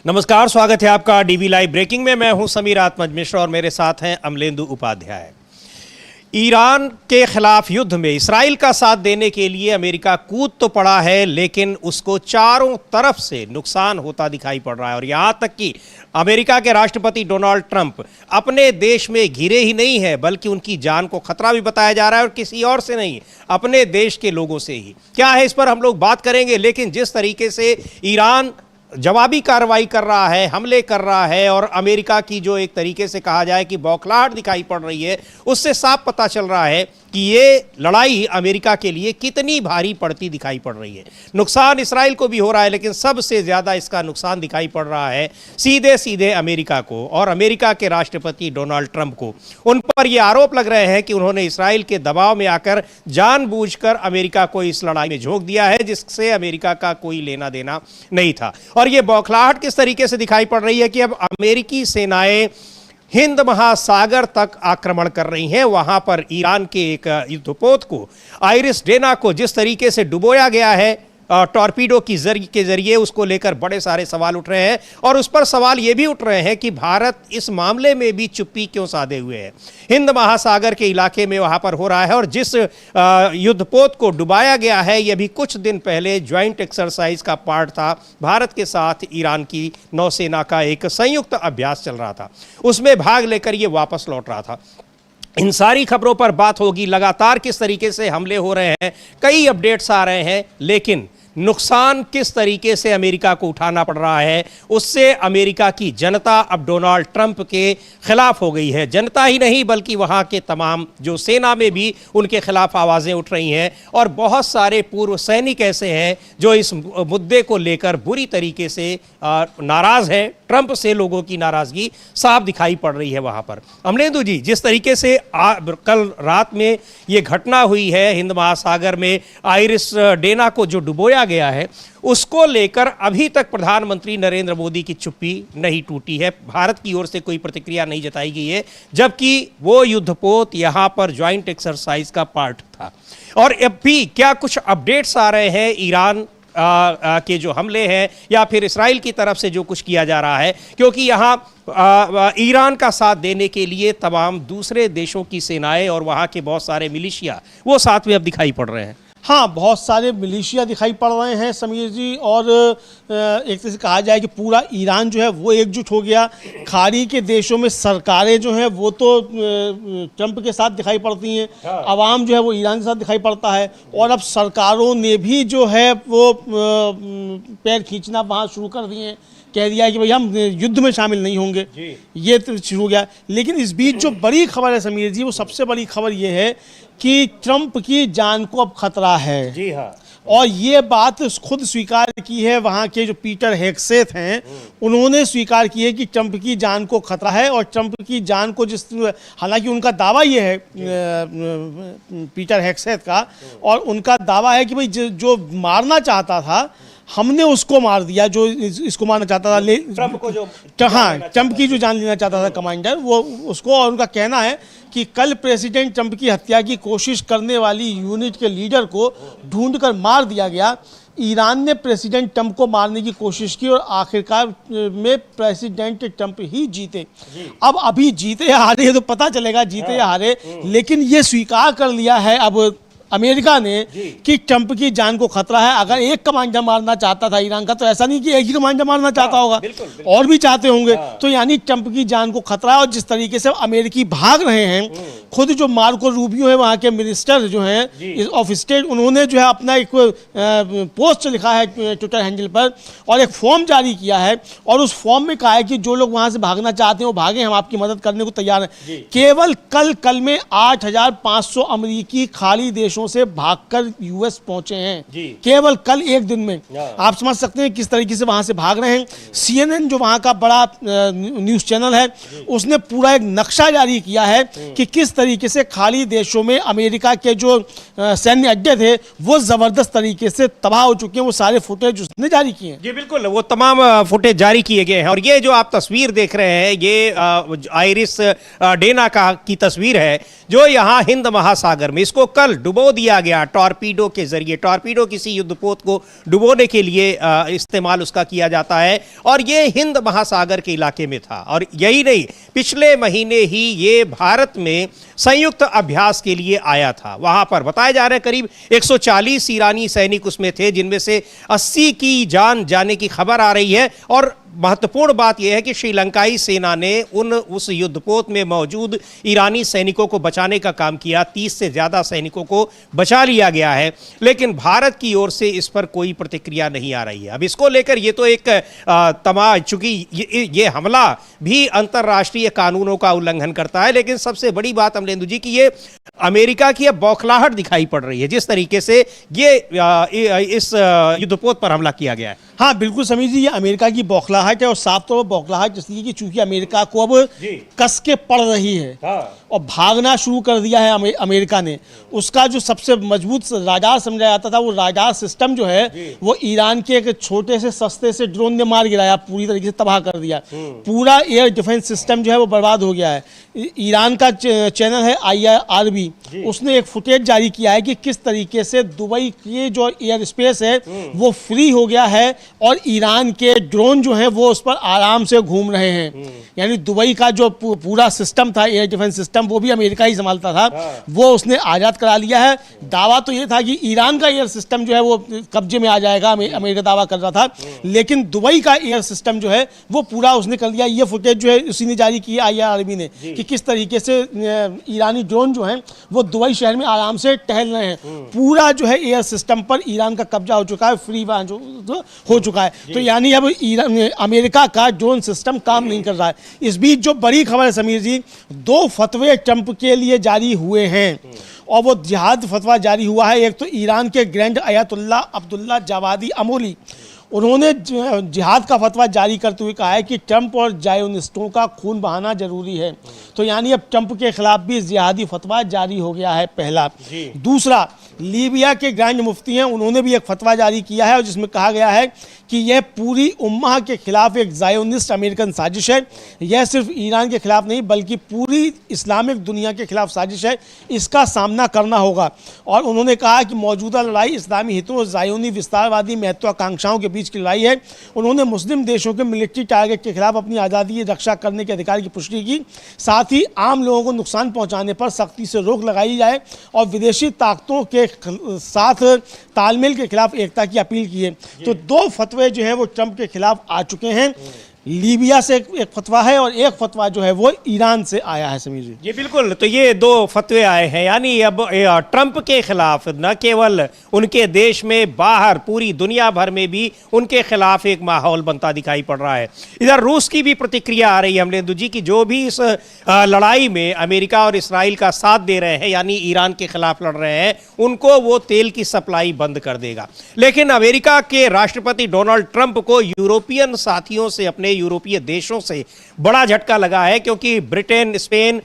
नमस्कार, स्वागत है आपका डीवी लाइव ब्रेकिंग में। मैं हूं समीर आत्मज मिश्र और मेरे साथ हैं अमलेंदु उपाध्याय। ईरान के खिलाफ युद्ध में इसराइल का साथ देने के लिए अमेरिका कूद तो पड़ा है, लेकिन उसको चारों तरफ से नुकसान होता दिखाई पड़ रहा है। और यहां तक कि अमेरिका के राष्ट्रपति डोनाल्ड ट्रंप अपने देश में घिरे ही नहीं है, बल्कि उनकी जान को खतरा भी बताया जा रहा है, और किसी और से नहीं, अपने देश के लोगों से ही। क्या है इस पर हम लोग बात करेंगे, लेकिन जिस तरीके से ईरान जवाबी कार्रवाई कर रहा है, हमले कर रहा है, और अमेरिका की जो एक तरीके से कहा जाए कि बौखलाहट दिखाई पड़ रही है, उससे साफ पता चल रहा है कि ये लड़ाई अमेरिका के लिए कितनी भारी पड़ती दिखाई पड़ रही है। नुकसान इसराइल को भी हो रहा है, लेकिन सबसे ज़्यादा इसका नुकसान दिखाई पड़ रहा है सीधे सीधे अमेरिका को और अमेरिका के राष्ट्रपति डोनाल्ड ट्रंप को। उन पर ये आरोप लग रहे हैं कि उन्होंने इसराइल के दबाव में आकर जानबूझकर अमेरिका को इस लड़ाई में झोंक दिया है, जिससे अमेरिका का कोई लेना देना नहीं था। और ये बौखलाहट किस तरीके से दिखाई पड़ रही है कि अब अमेरिकी सेनाएं हिंद महासागर तक आक्रमण कर रही हैं। वहां पर ईरान के एक युद्धपोत को, आइरिस डेना को, जिस तरीके से डुबोया गया है टॉर्पीडो के जरिए, उसको लेकर बड़े सारे सवाल उठ रहे हैं। और उस पर सवाल ये भी उठ रहे हैं कि भारत इस मामले में भी चुप्पी क्यों साधे हुए है। हिंद महासागर के इलाके में वहां पर हो रहा है, और जिस युद्धपोत को डुबाया गया है, यह भी कुछ दिन पहले ज्वाइंट एक्सरसाइज का पार्ट था। भारत के साथ ईरान की नौसेना का एक संयुक्त अभ्यास चल रहा था, उसमें भाग लेकर ये वापस लौट रहा था। इन सारी खबरों पर बात होगी। लगातार किस तरीके से हमले हो रहे हैं, कई अपडेट्स आ रहे हैं, लेकिन नुकसान किस तरीके से अमेरिका को उठाना पड़ रहा है, उससे अमेरिका की जनता अब डोनाल्ड ट्रंप के खिलाफ हो गई है। जनता ही नहीं, बल्कि वहां के तमाम जो सेना में भी उनके खिलाफ आवाजें उठ रही हैं, और बहुत सारे पूर्व सैनिक ऐसे हैं जो इस मुद्दे को लेकर बुरी तरीके से नाराज हैं। ट्रंप से लोगों की नाराजगी साफ दिखाई पड़ रही है वहां पर। अमलेंदु जी, जिस तरीके से कल रात में ये घटना हुई है हिंद महासागर में, आइरिस डेना को जो डुबोया गया है, उसको लेकर अभी तक प्रधानमंत्री नरेंद्र मोदी की चुप्पी नहीं टूटी है। भारत की ओर से कोई प्रतिक्रिया नहीं जताई गई है, जबकि वो युद्धपोत यहां पर ज्वाइंट एक्सरसाइज का पार्ट था। और अब भी क्या कुछ अपडेट्स आ रहे हैं ईरान के जो हमले हैं, या फिर इसराइल की तरफ से जो कुछ किया जा रहा है, क्योंकि यहाँ ईरान का साथ देने के लिए तमाम दूसरे देशों की सेनाएं और वहाँ के बहुत सारे मिलिशिया वो साथ में अब दिखाई पड़ रहे हैं। हाँ, बहुत सारे मिलिशिया दिखाई पड़ रहे हैं समीर जी, और एक तरह से कहा जाए कि पूरा ईरान जो है वो एकजुट हो गया। खाड़ी के देशों में सरकारें जो हैं वो तो ट्रंप के साथ दिखाई पड़ती हैं, अवाम जो है वो ईरान के साथ दिखाई पड़ता है, और अब सरकारों ने भी जो है वो पैर खींचना वहाँ शुरू कर दिए हैं, कह दिया है कि भाई हम युद्ध में शामिल नहीं होंगे। ये तो शुरू हो गया। लेकिन इस बीच जो बड़ी खबर है समीर जी, वो सबसे बड़ी खबर ये है कि ट्रंप की जान को अब खतरा है। जी हाँ। और ये बात खुद स्वीकार की है वहाँ के जो पीटर हेगसेथ हैं, उन्होंने स्वीकार की है कि ट्रंप की जान को खतरा है। और ट्रंप की जान को हालांकि उनका दावा ये है पीटर हेगसेथ का, और उनका दावा है कि भाई जो मारना चाहता था हमने उसको मार दिया, जो इसको मारना चाहता था, ट्रंप को जो ट्रंप की जो जान लेना चाहता था कमांडर, वो उसको। और उनका कहना है कि कल प्रेसिडेंट ट्रंप की हत्या की कोशिश करने वाली यूनिट के लीडर को ढूंढकर मार दिया गया। ईरान ने प्रेसिडेंट ट्रंप को मारने की कोशिश की, और आखिरकार में प्रेसिडेंट ट्रंप ही जीते। अब अभी जीते या हारे तो पता चलेगा, जीते या हारे, लेकिन ये स्वीकार कर लिया है अब अमेरिका ने कि ट्रंप की जान को खतरा है। अगर एक कमांडर मारना चाहता था ईरान का, तो ऐसा नहीं कि एक ही कमांडर मारना चाहता होगा, और भी चाहते होंगे। तो यानी ट्रंप की जान को खतरा है। और जिस तरीके से अमेरिकी भाग रहे हैं, खुद जो मार्को रूबियो है वहाँ के मिनिस्टर जो हैं ऑफ स्टेट, उन्होंने जो है अपना एक पोस्ट लिखा है ट्विटर हैंडल पर, और एक फॉर्म जारी किया है, और उस फॉर्म में कहा है कि जो लोग वहाँ से भागना चाहते हैं वो भागें, हम आपकी मदद करने को तैयार हैं। केवल कल में 8500 अमेरिकी खाड़ी देशों से भागकर यूएस पहुंचे हैं, केवल कल एक दिन में। आप समझ सकते हैं किस तरीके से वहां से भाग रहे हैं। CNN जो वहां का बड़ा न्यूज चैनल है, उसने पूरा एक नक्शा जारी किया है कि किस तरीके से खाड़ी देशों में अमेरिका के जो सैन्य अड्डे थे वो जबरदस्त तरीके से तबाह हो चुके हैं। वो सारे फुटेज उसने जारी किए हैं। जी बिल्कुल, वो तमाम फुटेज जारी किए गए हैं। और ये जो आप तस्वीर देख रहे हैं, ये आइरिस डेना की तस्वीर है, जो यहाँ हिंद महासागर में, इसको कल डुबो डुबो दिया गया टॉर्पीडो के जरिए। टॉर्पीडो किसी युद्धपोत को डुबोने के लिए इस्तेमाल उसका किया जाता है और ये हिंद महासागर के इलाके में था। और यही नहीं, पिछले महीने ही ये भारत में संयुक्त अभ्यास के लिए आया था। वहां पर बताया जा रहा है करीब 140 ईरानी सैनिक उसमें थे, जिनमें से 80 की जान जाने की खबर आ रही है। और महत्वपूर्ण बात यह है कि श्रीलंकाई सेना ने उस युद्धपोत में मौजूद ईरानी सैनिकों को बचाने का काम किया। 30 से ज्यादा सैनिकों को बचा लिया गया है, लेकिन भारत की ओर से इस पर कोई प्रतिक्रिया नहीं आ रही है। अब इसको लेकर ये तो एक चूंकि ये हमला भी अंतर्राष्ट्रीय कानूनों का उल्लंघन करता है, लेकिन सबसे बड़ी बात अमलेंदु जी की ये अमेरिका की अब बौखलाहट दिखाई पड़ रही है जिस तरीके से ये इस युद्धपोत पर हमला किया गया है। हाँ बिल्कुल समीर जी, ये अमेरिका की बौखलाहट है और साफ तौर पर बौखलाहट इसलिए कि चूंकि अमेरिका को अब कस के पड़ रही है और भागना शुरू कर दिया है अमेरिका ने। उसका जो सबसे मजबूत राडार समझा जाता था, वो राडार सिस्टम जो है वो ईरान के एक छोटे से सस्ते से ड्रोन ने मार गिराया, पूरी तरीके से तबाह कर दिया। पूरा एयर डिफेंस सिस्टम जो है वो बर्बाद हो गया है। ईरान का चैनल है IRB, उसने एक फुटेज जारी किया है कि किस तरीके से दुबई के जो एयर स्पेस है वो फ्री हो गया है और ईरान के ड्रोन जो हैं वो उस पर आराम से घूम रहे हैं। यानी दुबई का जो पूरा सिस्टम था, एयर डिफेंस सिस्टम, वो भी अमेरिका ही संभालता था, वो उसने आज़ाद करा लिया है। दावा तो ये था कि ईरान का एयर सिस्टम जो है वो कब्जे में आ जाएगा, अमेरिका दावा कर रहा था, लेकिन दुबई का एयर सिस्टम जो है वो पूरा उसने कर लिया। ये फुटेज जो है उसी ने जारी की है, IRB ने, कि किस तरीके से ईरानी ड्रोन जो हैं वो दुबई शहर में आराम से टहल रहे हैं। पूरा जो है एयर सिस्टम पर ईरान का कब्जा हो चुका है, फ्री जो हो चुका है। तो यानी अब अमेरिका का ड्रोन सिस्टम काम नहीं कर रहा है। इस बीच जो बड़ी खबर है समीर जी, 2 फतवे ट्रंप के लिए जारी हुए हैं और वो जिहाद फतवा जारी हुआ है। एक तो ईरान के ग्रैंड अयातुल्ला अब्दुल्ला जावादी अमोली, उन्होंने जिहाद का फतवा जारी करते हुए कहा है कि ट्रंप और जायोनिस्टों का खून बहाना जरूरी है। तो यानी अब ट्रंप के खिलाफ भी जिहादी फतवा जारी हो गया है, पहला। दूसरा, लीबिया के ग्रैंड मुफ्ती हैं, उन्होंने भी एक फतवा जारी किया है और जिसमें कहा गया है कि यह पूरी उम्मा के खिलाफ एक जायोनिस्ट अमेरिकन साजिश है। यह सिर्फ ईरान के खिलाफ नहीं बल्कि पूरी इस्लामिक दुनिया के खिलाफ साजिश है, इसका सामना करना होगा। और उन्होंने कहा कि मौजूदा लड़ाई इस्लामी हितों और जायोनी विस्तारवादी महत्वाकांक्षाओं के बीच की लड़ाई है। उन्होंने मुस्लिम देशों के मिलिट्री टारगेट के खिलाफ अपनी आज़ादी की रक्षा करने के अधिकार की पुष्टि की। साथ ही आम लोगों को नुकसान पहुँचाने पर सख्ती से रोक लगाई जाए और विदेशी ताकतों के साथ तालमेल के खिलाफ एकता की अपील की है। तो 2 फतवे जो है वो ट्रंप के खिलाफ आ चुके हैं। लीबिया से एक फतवा है और एक फतवा जो है वो ईरान से आया है समीर जी। जी बिल्कुल, तो ये 2 फतवे आए हैं, यानी अब ट्रंप के खिलाफ न केवल उनके देश में, बाहर पूरी दुनिया भर में भी उनके खिलाफ एक माहौल बनता दिखाई पड़ रहा है। इधर रूस की भी प्रतिक्रिया आ रही है अमलेंदु जी की, जो भी इस लड़ाई में अमेरिका और इसराइल का साथ दे रहे हैं, यानी ईरान के खिलाफ लड़ रहे हैं, उनको वो तेल की सप्लाई बंद कर देगा। लेकिन अमेरिका के राष्ट्रपति डोनाल्ड ट्रंप को यूरोपियन साथियों से, अपने यूरोपीय देशों से बड़ा झटका लगा है, क्योंकि ब्रिटेन, स्पेन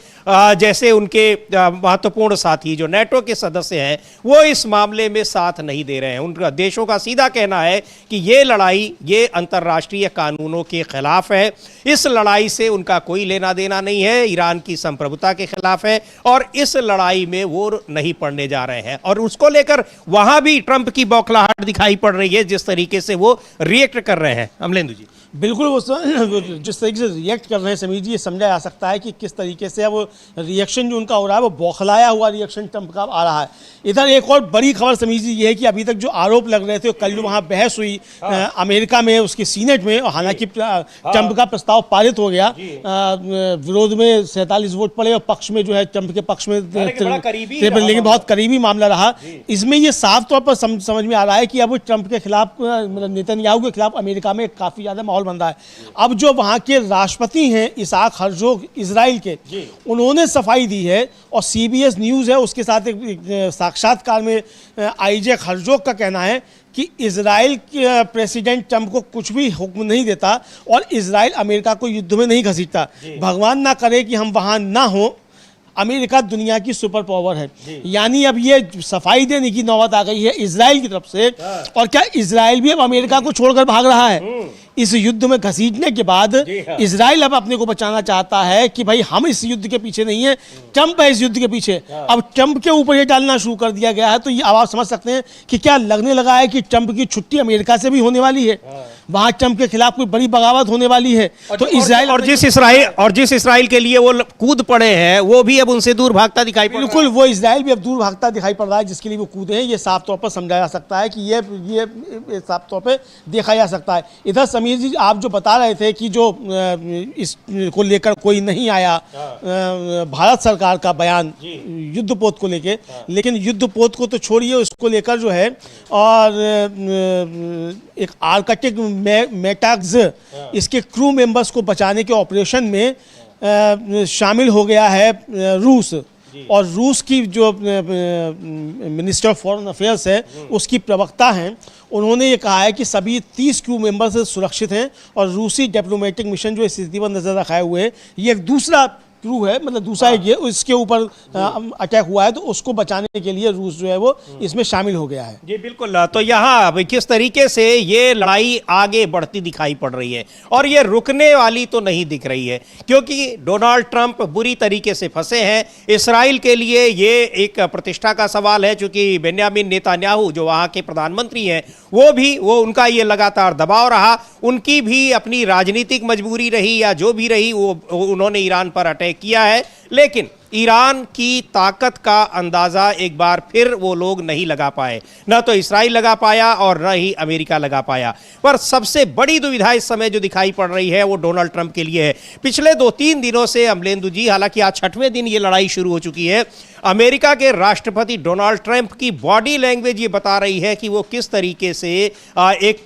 जैसे उनके महत्वपूर्ण साथी जो नेटो के सदस्य हैं, वो इस मामले में साथ नहीं दे रहे हैं। उनका देशों का सीधा कहना है कि ये लड़ाई ये अंतर्राष्ट्रीय कानूनों के खिलाफ है, इस लड़ाई से उनका कोई लेना देना नहीं है, ईरान की संप्रभुता के खिलाफ है और इस लड़ाई में वो नहीं पड़ने जा रहे हैं। और उसको लेकर वहां भी ट्रंप की बौखलाहट दिखाई पड़ रही है, जिस तरीके से वो रिएक्ट कर रहे हैं अमलेंदु जी। बिल्कुल, वो जिस तरीके से रिएक्ट कर रहे हैं समीर जी, ये समझा जा सकता है कि किस तरीके से वो रिएक्शन जो उनका हो रहा है वो बौखलाया हुआ रिएक्शन ट्रंप का आ रहा है। इधर एक और बड़ी खबर समीर जी ये है कि अभी तक जो आरोप लग रहे थे, कल जो वहाँ बहस हुई अमेरिका में, उसके सीनेट में, और हालांकि ट्रंप का प्रस्ताव पारित हो गया, विरोध में 47 वोट पड़े और पक्ष में जो है ट्रंप के पक्ष में, लेकिन बहुत करीबी मामला रहा। इसमें ये साफ तौर पर समझ में आ रहा है कि अब ट्रंप के खिलाफ, नेतन्याहू के खिलाफ अमेरिका में काफ़ी ज़्यादा माहौल बन रहा है। अब जो वहाँ के राष्ट्रपति हैं इसहाक हर्जोग इजराइल के, उन्होंने सफाई दी है और CBS न्यूज़ है उसके साथ एक साक्षात्कार में आइजैक हर्जोग का कहना है कि इजराइल के प्रेसिडेंट ट्रंप को कुछ भी हुक्म नहीं देता और इजराइल अमेरिका को युद्ध में नहीं घसीटता। भगवान ना करे कि हम वहाँ ना हो, अमेरिका दुनिया की सुपर पावर है। यानी अब ये सफाई देने की नौबत आ गई है इजराइल की तरफ से। और क्या इजराइल भी अब अमेरिका को छोड़कर भाग रहा है? इस युद्ध में घसीटने के बाद इजराइल अब अपने को बचाना चाहता है कि भाई हम इस युद्ध के पीछे नहीं है, ट्रंप है इस युद्ध के पीछे। अब ट्रंप के ऊपर ये डालना शुरू कर दिया गया है, तो ये आप समझ सकते हैं कि क्या लगने लगा है कि ट्रंप की छुट्टी अमेरिका से भी होने वाली है, वहां ट्रंप के खिलाफ कोई बड़ी बगावत होने वाली है। तो इजराइल और जिस इसराइल के लिए वो कूद पड़े हैं वो भी अब उनसे दूर भागता दिखाई पड़ रहा है। बिल्कुल, वो इजराइल भी अब दूर भागता दिखाई पड़ रहा है, जिसके लिए वो कूदे हैं। ये साफ तौर पर समझा जा सकता है कि ये साफ तौर पे देखा जा सकता है। इधर समीर जी, आप जो बता रहे थे कि जो इसको लेकर कोई नहीं आया, भारत सरकार का बयान युद्धपोत को लेके, लेकिन युद्धपोत को तो छोड़िए, उसको लेकर जो है और एक आर्कटिक मेटाक्स इसके क्रू मेंबर्स को बचाने के ऑपरेशन में शामिल हो गया है रूस। और रूस की जो मिनिस्टर ऑफ फॉरेन अफेयर्स है, उसकी प्रवक्ता हैं, उन्होंने ये कहा है कि सभी 30 क्रू मेंबर्स सुरक्षित हैं और रूसी डिप्लोमेटिक मिशन जो स्थिति पर नजर रखाए हुए है, ये एक दूसरा क्रू है, मतलब दूसरा ये इसके ऊपर अटैक हुआ है, तो उसको बचाने के लिए रूस जो है वो इसमें शामिल हो गया है। जी बिल्कुल। तो यहाँ किस तरीके से ये लड़ाई आगे बढ़ती दिखाई पड़ रही है और ये रुकने वाली तो नहीं दिख रही है, क्योंकि डोनाल्ड ट्रंप बुरी तरीके से फंसे हैं। इसराइल के लिए ये एक प्रतिष्ठा का सवाल है, क्योंकि बेन्यामिन नेतन्याहू जो वहाँ के प्रधानमंत्री हैं वो उनका ये लगातार दबाव रहा, उनकी भी अपनी राजनीतिक मजबूरी रही या जो भी रही, वो उन्होंने ईरान पर अटैक किया है। लेकिन ईरान की ताकत का अंदाजा एक बार फिर वो लोग नहीं लगा पाए, ना तो इसराइल लगा पाया और न ही अमेरिका लगा पाया। पर सबसे बड़ी दुविधा इस समय जो दिखाई पड़ रही है वो डोनाल्ड ट्रंप के लिए है। पिछले 2-3 दिनों से अमलेंदु जी, हालांकि आज 6वें दिन ये लड़ाई शुरू हो चुकी है, अमेरिका के राष्ट्रपति डोनाल्ड ट्रंप की बॉडी लैंग्वेज ये बता रही है कि वो किस तरीके से एक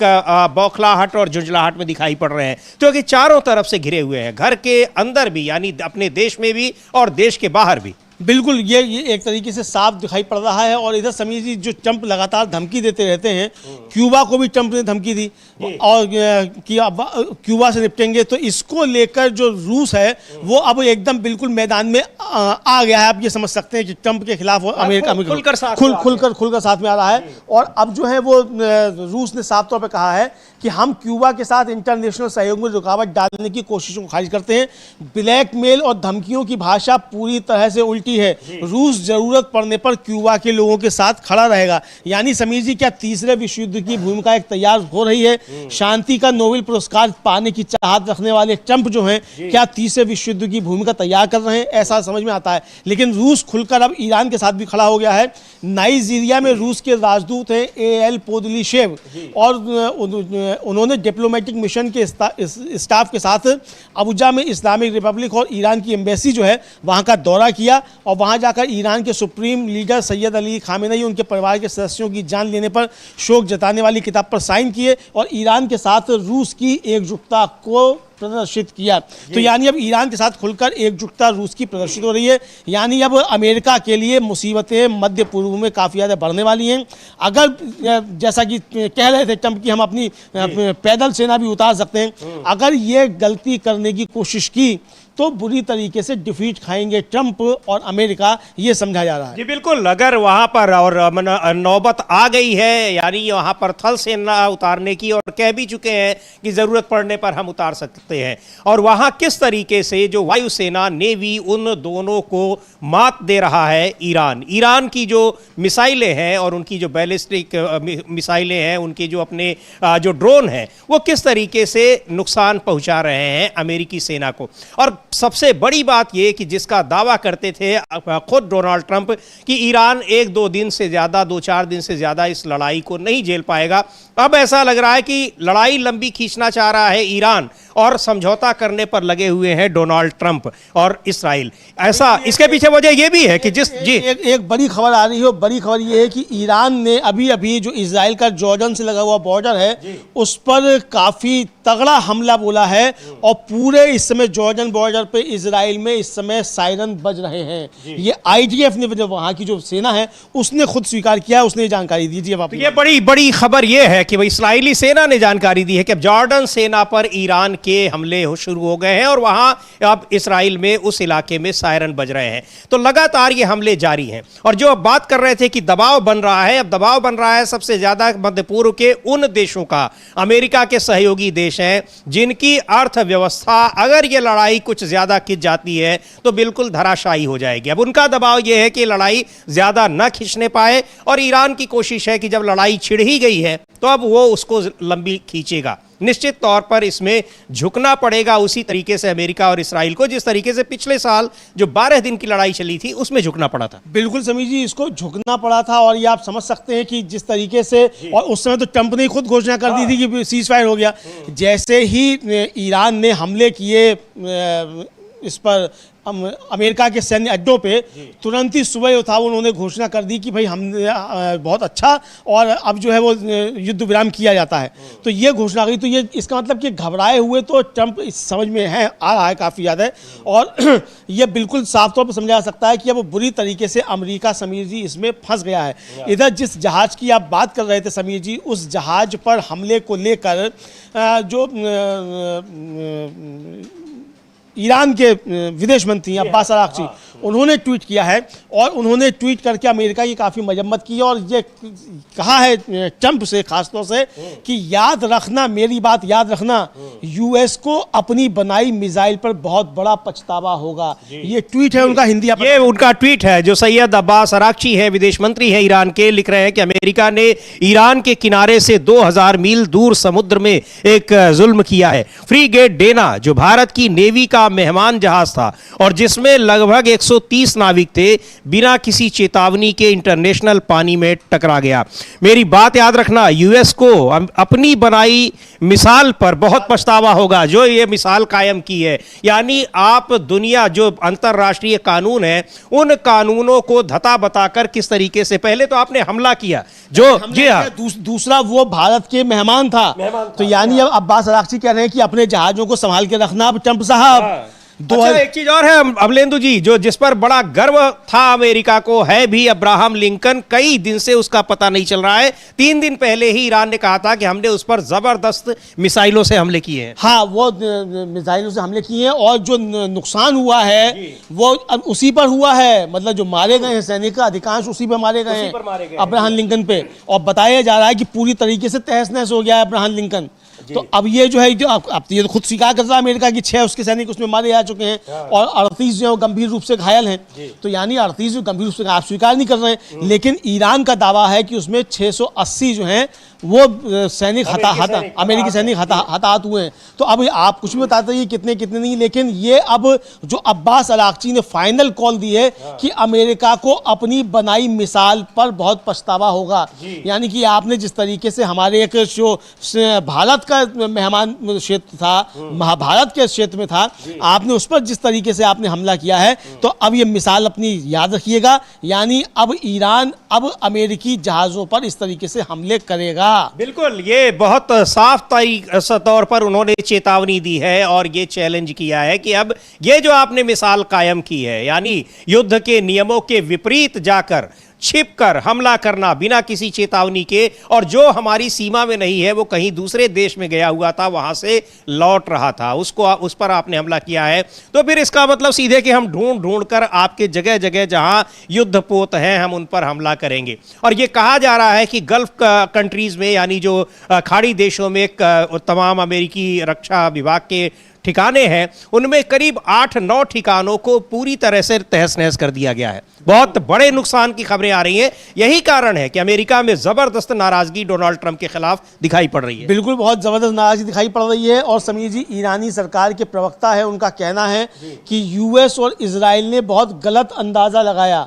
बौखलाहट और झुंझलाहट में दिखाई पड़ रहे हैं, क्योंकि चारों तरफ से घिरे हुए हैं, घर के अंदर भी यानी अपने देश में भी और देश के बाहर भी। बिल्कुल, ये एक तरीके से साफ दिखाई पड़ रहा है। और इधर समीर जी, जो ट्रंप लगातार धमकी देते रहते हैं, क्यूबा को भी ट्रंप ने धमकी दी और कि अब क्यूबा से निपटेंगे, तो इसको लेकर जो रूस है वो अब एकदम बिल्कुल मैदान में आ गया है। आप ये समझ सकते हैं कि ट्रंप के खिलाफ अमेरिका खुलकर साथ में आ रहा है। और अब जो है वो रूस ने साफ तौर पर कहा है कि हम क्यूबा के साथ इंटरनेशनल सहयोग में रुकावट डालने की कोशिशों को खारिज करते हैं। ब्लैकमेल और धमकियों की भाषा पूरी तरह से उल्टी है। रूस जरूरत पड़ने पर क्यूबा के लोगों के साथ खड़ा रहेगा। यानी समीर जी, क्या तीसरे विश्व युद्ध की भूमिका एक तैयार हो रही है? शांति का नोबेल पुरस्कार पाने की चाहत रखने वाले ट्रंप जो हैं, क्या तीसरे विश्व युद्ध की भूमिका तैयार कर रहे हैं? ऐसा समझ में आता है। लेकिन रूस खुलकर अब ईरान के साथ भी खड़ा हो गया है। नाइजीरिया में रूस के राजदूत हैं AL पोदलीशेव, और उन्होंने डिप्लोमेटिक मिशन के स्टाफ के साथ अबुजा में इस्लामिक रिपब्लिक और ईरान की एम्बेसी जो है वहां का दौरा किया और वहां जाकर ईरान के supreme leader Syed Ali Khamenei, उनके परिवार के सदस्यों की जान लेने पर शोक जताने वाली किताब पर साइन किए और ईरान के साथ रूस की एकजुटता को प्रदर्शित किया। तो यानी अब ईरान के साथ खुलकर एकजुटता रूस की प्रदर्शित हो रही है। यानी अब अमेरिका के लिए मुसीबतें मध्य पूर्व में काफ़ी ज़्यादा बढ़ने वाली हैं। अगर जैसा कि कह रहे थे ट्रंप की हम अपनी पैदल सेना भी उतार सकते हैं, अगर ये गलती करने की कोशिश की तो बुरी तरीके से डिफीट खाएंगे ट्रंप और अमेरिका, ये समझा जा रहा है। जी बिल्कुल। अगर वहां पर और नौबत आ गई है, यानी वहां पर थल सेना उतारने की, और कह भी चुके हैं कि जरूरत पड़ने पर हम उतार सकते हैं, और वहां किस तरीके से जो वायुसेना, नेवी, उन दोनों को मात दे रहा है ईरान की जो मिसाइलें हैं और उनकी जो बैलिस्टिक मिसाइलें हैं, उनके जो अपने जो ड्रोन हैं, वो किस तरीके से नुकसान पहुंचा रहे हैं अमेरिकी सेना को। और सबसे बड़ी बात यह कि जिसका दावा करते थे खुद डोनाल्ड ट्रंप कि ईरान 1-2 दिन से ज्यादा, 2-4 दिन से ज्यादा इस लड़ाई को नहीं झेल पाएगा, अब ऐसा लग रहा है कि लड़ाई लंबी खींचना चाह रहा है ईरान और समझौता करने पर लगे हुए हैं डोनाल्ड ट्रंप और इसराइल। ऐसा इसके पीछे वजह यह भी है कि एक बड़ी खबर आ रही है। बड़ी खबर यह है कि ईरान ने अभी जो इसराइल का जॉर्डन से लगा हुआ बॉर्डर है उस पर काफी तगड़ा हमला बोला है, और पूरे इस समय जॉर्डन बॉर्डर पे इसराइल में इस समय सायरन बज रहे हैं। ये IDF ने, वहां की जो सेना है, उसने खुद स्वीकार किया, उसने ये जानकारी दी। अब ये बड़ी खबर ये है कि इस्राएली सेना ने जानकारी दी है कि अब जॉर्डन सेना पर ईरान के हमले शुरू हो गए हैं और वहां अब इसराइल में उस इलाके में सायरन बज रहे हैं। तो लगातार ये हमले जारी हैं। और जो अब बात कर रहे थे कि दबाव बन रहा है, अब दबाव बन रहा है सबसे ज्यादा मध्य पूर्व के उन देशों का, अमेरिका के सहयोगी देश देश हैं जिनकी अर्थव्यवस्था अगर ये लड़ाई कुछ ज़्यादा खिंच जाती है तो बिल्कुल धराशायी हो जाएगी। अब उनका दबाव ये है कि लड़ाई ज़्यादा न खींचने पाए, और ईरान की कोशिश है कि जब लड़ाई छिड़ ही गई है तो अब वो उसको लंबी खींचेगा। निश्चित तौर पर इसमें झुकना पड़ेगा उसी तरीके से अमेरिका और इसराइल को जिस तरीके से पिछले साल जो 12 दिन की लड़ाई चली थी उसमें झुकना पड़ा था। बिल्कुल समीर जी, इसको झुकना पड़ा था। और ये आप समझ सकते हैं कि जिस तरीके से, और उस समय तो ट्रंप ने खुद घोषणा कर दी थी कि सीज फायर हो गया। जैसे ही ईरान ने हमले किए इस पर अमेरिका के सैन्य अड्डों पे, तुरंत ही सुबह था उन्होंने घोषणा कर दी कि भाई हम बहुत अच्छा, और अब जो है वो युद्ध विराम किया जाता है। तो ये घोषणा गई, तो ये इसका मतलब कि घबराए हुए तो ट्रंप इस समझ में है, आ रहा है काफ़ी ज़्यादा, और ये बिल्कुल साफ तौर पर समझा जा सकता है कि अब बुरी तरीके से अमेरिका, समीर जी, इसमें फंस गया है। इधर जिस जहाज़ की आप बात कर रहे थे समीर जी, उस जहाज़ पर हमले को लेकर जो ईरान के विदेश मंत्री अब्बास अराक्ची, उन्होंने ट्वीट किया है, और उन्होंने ट्वीट करके अमेरिका की काफ़ी मजम्मत की, और ये कहा है ट्रंप से खासतौर से कि याद रखना, मेरी बात याद रखना, यूएस को अपनी बनाई मिसाइल पर बहुत बड़ा पछतावा होगा। ये ट्वीट है उनका, हिंदी ये उनका ट्वीट है जो सैयद अब्बास अराक्ची है, विदेश मंत्री है ईरान के, लिख रहे हैं कि अमेरिका ने ईरान के किनारे से 2000 मील दूर समुद्र में एक जुल्म किया है। फ्रीगेट डेना जो भारत की नेवी का मेहमान जहाज था और जिसमें लगभग 130 नाविक थे, बिना किसी चेतावनी के इंटरनेशनल पानी में टकरा गया। मेरी बात याद रखना, यूएस को अपनी बनाई मिसाल पर बहुत पछतावा होगा जो ये मिसाल कायम की है। यानी आप दुनिया जो अंतर्राष्ट्रीय कानून है उन कानूनों को धता बताकर किस तरीके से पहले तो आपने हमला किया, जो जी हाँ, दूसरा वो भारत के मेहमान था। तो यानी अब अब्बास अराक्ची कह रहे हैं कि अपने जहाजों को संभाल के रखना अब ट्रंप साहब। अच्छा, एक चीज और है अमलेंदु जी, जो जिस पर बड़ा गर्व था अमेरिका को, है भी अब्राहम लिंकन, कई दिन से उसका पता नहीं चल रहा है। 3 दिन पहले ही ईरान ने कहा था कि हमने उस पर जबरदस्त मिसाइलों से हमले किए हैं। हाँ, वो मिसाइलों से हमले किए हैं, और जो नुकसान हुआ है वो उसी पर हुआ है। मतलब जो मारे गए हैं सैनिक का अधिकांश उसी पर मारे गए हैं, अब्राहम लिंकन पे, और बताया जा रहा है कि पूरी तरीके से तहस नहस हो गया है अब्राहम लिंकन। तो अब ये जो है, जो अब ये तो खुद स्वीकार कर रहा है अमेरिका की, 6 उसके सैनिक उसमें मारे जा चुके हैं, और 38 जो गंभीर रूप से घायल हैं। तो यानी 38 जो गंभीर रूप से, आप स्वीकार नहीं कर रहे हैं, लेकिन ईरान का दावा है कि उसमें 680 जो हैं वो सैनिक अमेरिकी सैनिक हताहत हुए हैं। तो अब आप कुछ भी बताते हैं कितने कितने नहीं, लेकिन ये अब जो अब्बास अराक्ची ने फाइनल कॉल दी है कि अमेरिका को अपनी बनाई मिसाल पर बहुत पछतावा होगा। यानी कि आपने जिस तरीके से हमारे एक जो भारत का मेहमान क्षेत्र था, महाभारत के क्षेत्र में था, आपने उस पर जिस तरीके से आपने हमला किया है, तो अब ये मिसाल अपनी याद रखिएगा। यानी अब ईरान अब अमेरिकी जहाज़ों पर इस तरीके से हमले करेगा। बिल्कुल, ये बहुत साफ तौर पर उन्होंने चेतावनी दी है और ये चैलेंज किया है कि अब ये जो आपने मिसाल कायम की है, यानी युद्ध के नियमों के विपरीत जाकर छिपकर हमला करना बिना किसी चेतावनी के, और जो हमारी सीमा में नहीं है वो कहीं दूसरे देश में गया हुआ था, वहां से लौट रहा था, उस पर आपने हमला किया है। तो फिर इसका मतलब सीधे कि हम ढूंढ कर आपके जगह जगह जहां युद्धपोत हैं हम उन पर हमला करेंगे। और ये कहा जा रहा है कि गल्फ कंट्रीज में, यानी जो खाड़ी देशों में तमाम अमेरिकी रक्षा विभाग के ठिकाने हैं, उनमें करीब 8-9 ठिकानों को पूरी तरह से तहस नहस कर दिया गया है। बहुत बड़े नुकसान की खबरें आ रही हैं। यही कारण है कि अमेरिका में जबरदस्त नाराजगी डोनाल्ड ट्रंप के खिलाफ दिखाई पड़ रही है। बिल्कुल, बहुत जबरदस्त नाराजगी दिखाई पड़ रही है। और समीर जी, ईरानी सरकार के प्रवक्ता है, उनका कहना है कि यूएस और इजराइल ने बहुत गलत अंदाजा लगाया,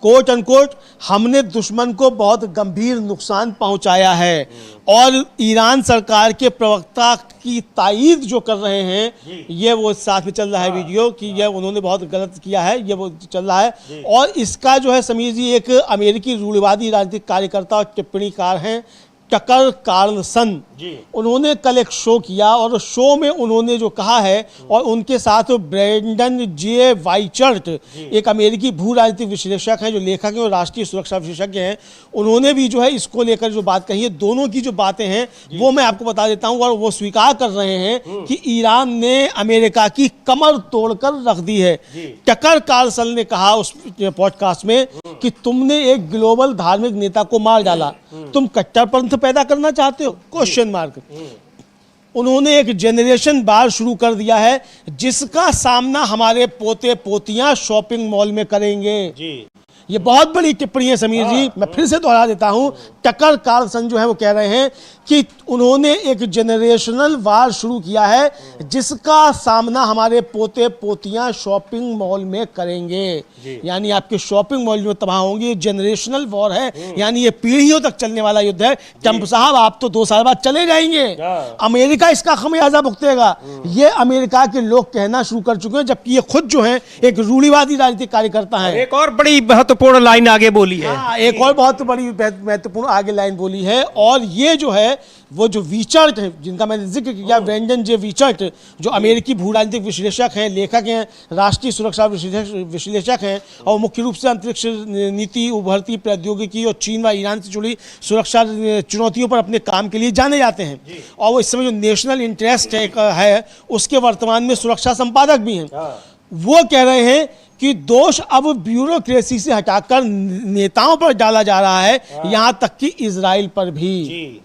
कोट अनकोट, हमने दुश्मन को बहुत गंभीर नुकसान पहुंचाया है। और ईरान सरकार के प्रवक्ता की तायीद जो कर रहे हैं, ये वो साथ में चल रहा है वीडियो कि ये उन्होंने बहुत गलत किया है, ये वो चल रहा है। और इसका जो है समीर जी, एक अमेरिकी रूढ़िवादी राजनीतिक कार्यकर्ता और टिप्पणीकार हैं टकर कार्लसन, उन्होंने कल एक शो किया, और शो में उन्होंने जो कहा है, और उनके साथ ब्रेंडन जे वाइचर्ट, एक अमेरिकी भू राजनीतिक विश्लेषक हैं, जो लेखक हैं और राष्ट्रीय सुरक्षा विशेषज्ञ हैं, उन्होंने भी जो है इसको लेकर जो बात कही है। दोनों की जो बातें हैं वो मैं आपको बता देता हूं, और वो स्वीकार कर रहे हैं कि ईरान ने अमेरिका की कमर तोड़कर रख दी है। टकर कार्लसन ने कहा उस पॉडकास्ट में कि तुमने एक ग्लोबल धार्मिक नेता को मार डाला, तुम कट्टरपंथ पैदा करना चाहते हो? Question mark. उन्होंने एक जनरेशन बार शुरू कर दिया है जिसका सामना हमारे पोते पोतियां शॉपिंग मॉल में करेंगे। जी। ये बहुत बड़ी टिप्पणी है समीर जी, मैं फिर से दोहरा देता हूं। टकर कार्लसन जो है वो कह रहे हैं कि उन्होंने एक जनरेशनल वार शुरू किया है जिसका सामना हमारे पोते पोतियां शॉपिंग मॉल में करेंगे। यानी आपके शॉपिंग मॉल जो तबाह होंगे, जनरेशनल वॉर है, यानी ये पीढ़ियों तक चलने वाला युद्ध है। ट्रंप साहब आप तो 2 साल बाद चले जाएंगे, अमेरिका इसका खमियाजा भुगतेगा, ये अमेरिका के लोग कहना शुरू कर चुके हैं, जबकि ये खुद जो है एक रूढ़िवादी राजनीतिक कार्यकर्ता है। एक और बड़ी महत्वपूर्ण लाइन आगे बोली है। एक और बहुत बड़ी महत्वपूर्ण आगे लाइन बोली है, और ये जो है वो जो विचर्ट है जिनका मैंने जिक्र किया, ब्रेंडन जे विचर्ट, जो अमेरिकी भू राजनीतिक विश्लेषक हैं, लेखक हैं, राष्ट्रीय सुरक्षा विश्लेषक हैं, और मुख्य रूप से अंतरिक्ष नीति, उभरती प्रौद्योगिकी और चीन व ईरान से जुड़ी सुरक्षा चुनौतियों पर अपने काम के लिए जाने जाते हैं। और वो इस समय जो नेशनल इंटरेस्ट है उसके वर्तमान में सुरक्षा संपादक भी हैं। वो कह रहे हैं कि दोष अब ब्यूरोक्रेसी से हटाकर नेताओं पर डाला जा रहा है, यहां तक कि इजराइल पर भी।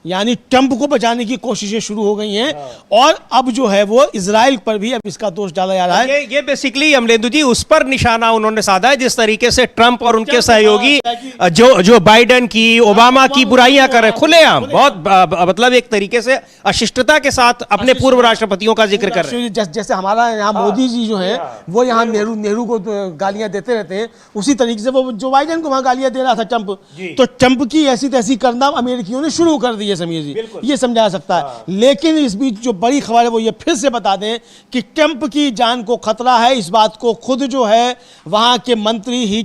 यानी ट्रंप को बचाने की कोशिशें शुरू हो गई हैं, और अब जो है वो इजराइल पर भी अब इसका दोष डाला जा रहा है। ये बेसिकली अमलेंदु जी उस पर निशाना उन्होंने साधा है जिस तरीके से ट्रंप और उनके सहयोगी जो बाइडेन की, ओबामा की बुराइयां कर रहे हैं खुलेआम, बहुत मतलब एक तरीके से अशिष्टता के साथ अपने पूर्व राष्ट्रपतियों का जिक्र कर रहे हैं। जैसे हमारा यहाँ मोदी जी जो है वो यहाँ नेहरू को गालियां देते रहते हैं, उसी तरीके से वो जो बाइडेन को वहां गालियां दे रहा था ट्रंप, तो ट्रंप की ऐसी तैसी करना अमेरिकियों ने शुरू कर दी है समीर जी, ये समझा जा सकता है। लेकिन इस बीच जो बड़ी खबर है वो ये फिर से बता दें कि ट्रंप की जान को खतरा है। इस बात को खुद जो है वहां के मंत्री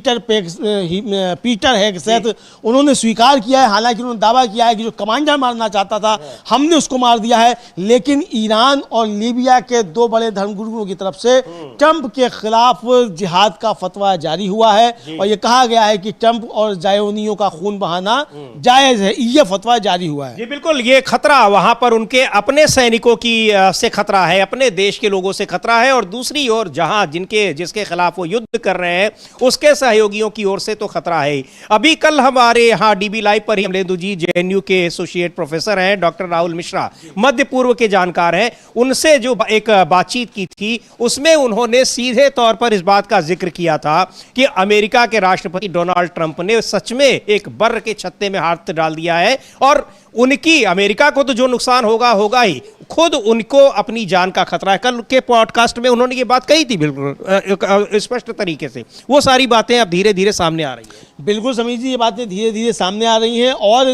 पीटर हेगसेथ उन्होंने स्वीकार किया है। हालांकि उन्होंने दावा किया है कि जो कमांडर मारना चाहता था हमने उसको मार दिया है, लेकिन ईरान और लीबिया के 2 बड़े धर्मगुरुओं की तरफ से ट्रंप के खिलाफ जिहाद का फतवा जारी हुआ है, और यह कहा गया है कि ट्रंप और जायोनियों का खून बहाना जायज है। यह फतवा जारी हुआ है। जी बिल्कुल, ये खतरा वहां पर उनके अपने सैनिकों की से खतरा है, अपने देश के लोगों से खतरा है, और दूसरी ओर जहां जिसके खिलाफ वो युद्ध कर रहे हैं उसके सहयोगियों की ओर से तो खतरा है। अभी कल हमारे यहाँ डीबी लाइव पर ही अमलेंदु जी जेएनयू के एसोसिएट प्रोफेसर हैं, डॉक्टर राहुल मिश्रा, मध्य पूर्व के जानकार हैं, उनसे जो एक बातचीत की थी उसमें उन्होंने सीधे तौर पर इस बात का जिक्र किया था कि अमेरिका के राष्ट्रपति डोनाल्ड ट्रंप ने सच में एक बर्र के छत्ते में हाथ डाल दिया है, और उनकी अमेरिका को तो जो नुकसान होगा ही, खुद उनको अपनी जान का खतरा है। कल के पॉडकास्ट में उन्होंने ये बात कही थी बिल्कुल स्पष्ट तरीके से। वो सारी बातें अब धीरे धीरे सामने आ रही हैं। बिल्कुल समीर जी, ये बातें धीरे धीरे सामने आ रही हैं, और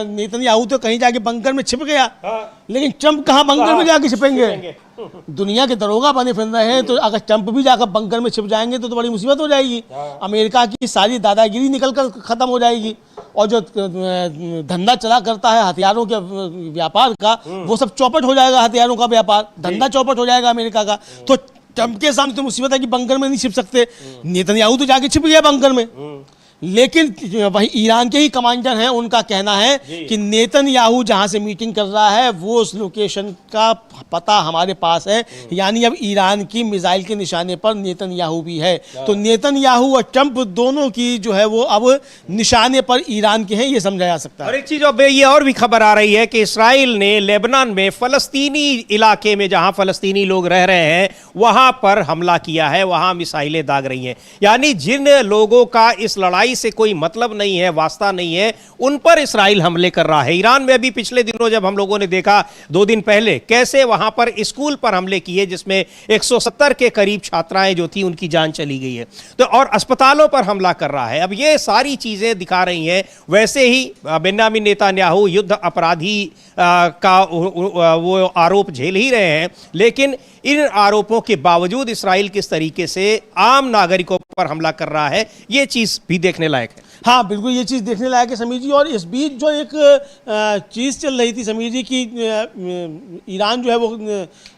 नेतन्याहू तो कहीं जाके बंकर में छिप गया, लेकिन ट्रंप कहाँ बंकर में जाके छिपेंगे? दुनिया के दरोगा बने फिर रहे हैं, तो अगर ट्रंप भी जाकर बंकर में छिप जाएंगे तो बड़ी मुसीबत हो जाएगी। अमेरिका की सारी दादागिरी निकल कर खत्म हो जाएगी, और जो धंधा चला करता है हथियारों के व्यापार का, वो सब चौपट हो जाएगा। हथियारों का व्यापार, धंधा चौपट हो जाएगा अमेरिका का। तो ट्रंप के सामने तो मुसीबत है कि बंकर में नहीं छिप सकते। नेतन्याहू तो जाके छिप गया बंकर में, लेकिन वही ईरान के ही कमांडर हैं, उनका कहना है कि नेतन्याहू जहां से मीटिंग कर रहा है वो उस लोकेशन का पता हमारे पास है, यानी अब ईरान की मिसाइल के निशाने पर नेतन्याहू भी है। तो नेतन्याहू और ट्रंप दोनों की जो है वो अब निशाने पर ईरान के हैं, ये समझा जा सकता है। और एक चीज अब ये और भी खबर आ रही है कि इसराइल ने लेबनान में फलस्तीनी इलाके में जहां फलस्तीनी लोग रह रहे हैं वहां पर हमला किया है, वहां मिसाइलें दाग रही हैं। यानी जिन लोगों का इस लड़ाई से कोई मतलब नहीं है, वास्ता नहीं है, उन पर इसराइल हमले कर रहा है। ईरान में अभी पिछले दिनों जब हम लोगों ने देखा 2 दिन पहले कैसे वहां पर स्कूल पर हमले किए जिसमें 170 के करीब छात्राएं जो थी उनकी जान चली गई है, तो और अस्पतालों पर हमला कर रहा है। अब ये सारी चीजें दिखा रही हैं। वैसे ही बेन्यामिन नेतन्याहू युद्ध अपराधी का वो आरोप झेल ही रहे हैं, लेकिन इन आरोपों के बावजूद इसराइल किस तरीके से आम नागरिकों पर हमला कर रहा है, ये चीज भी देखने लायक है। हाँ बिल्कुल, ये चीज़ देखने लायक है समीर जी। और इस बीच जो एक चीज़ चल रही थी समीर जी कि ईरान जो है वो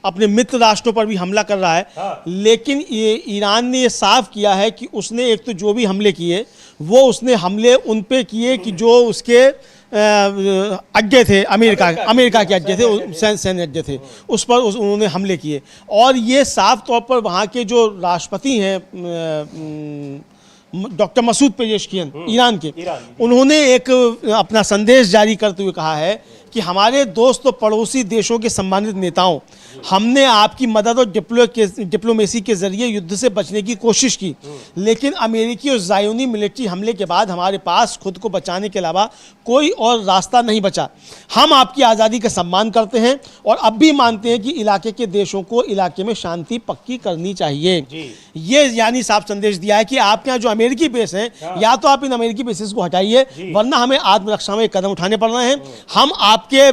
अपने मित्र राष्ट्रों पर भी हमला कर रहा है, लेकिन ईरान ने ये साफ किया है कि उसने एक तो जो भी हमले किए वो उसने हमले उन पे किए कि जो उसके अड्डे थे, अमेरिका के अड्डे थे, सैन्य अड्डे थे, उस पर उन्होंने हमले किए। और ये साफ तौर पर वहाँ के जो राष्ट्रपति हैं डॉक्टर मसूद पेजेश्कियन ईरान के, उन्होंने एक अपना संदेश जारी करते हुए कहा है कि हमारे दोस्त और पड़ोसी देशों के सम्मानित नेताओं, हमने आपकी मदद और डिप्लोमेसी के जरिए युद्ध से बचने की कोशिश की, लेकिन अमेरिकी और ज़ायोनी मिलिट्री हमले के बाद हमारे पास खुद को बचाने के अलावा कोई और रास्ता नहीं बचा। हम आपकी आज़ादी का सम्मान करते हैं और अब भी मानते हैं कि इलाके के देशों को इलाके में शांति पक्की करनी चाहिए। ये यानी साफ संदेश दिया है कि आपके यहाँ जो अमेरिकी बेस हैं, या तो आप इन अमेरिकी बेसिस को हटाइए, वरना हमें आत्मरक्षा में कदम उठाने पड़ रहे हैं। हम आपके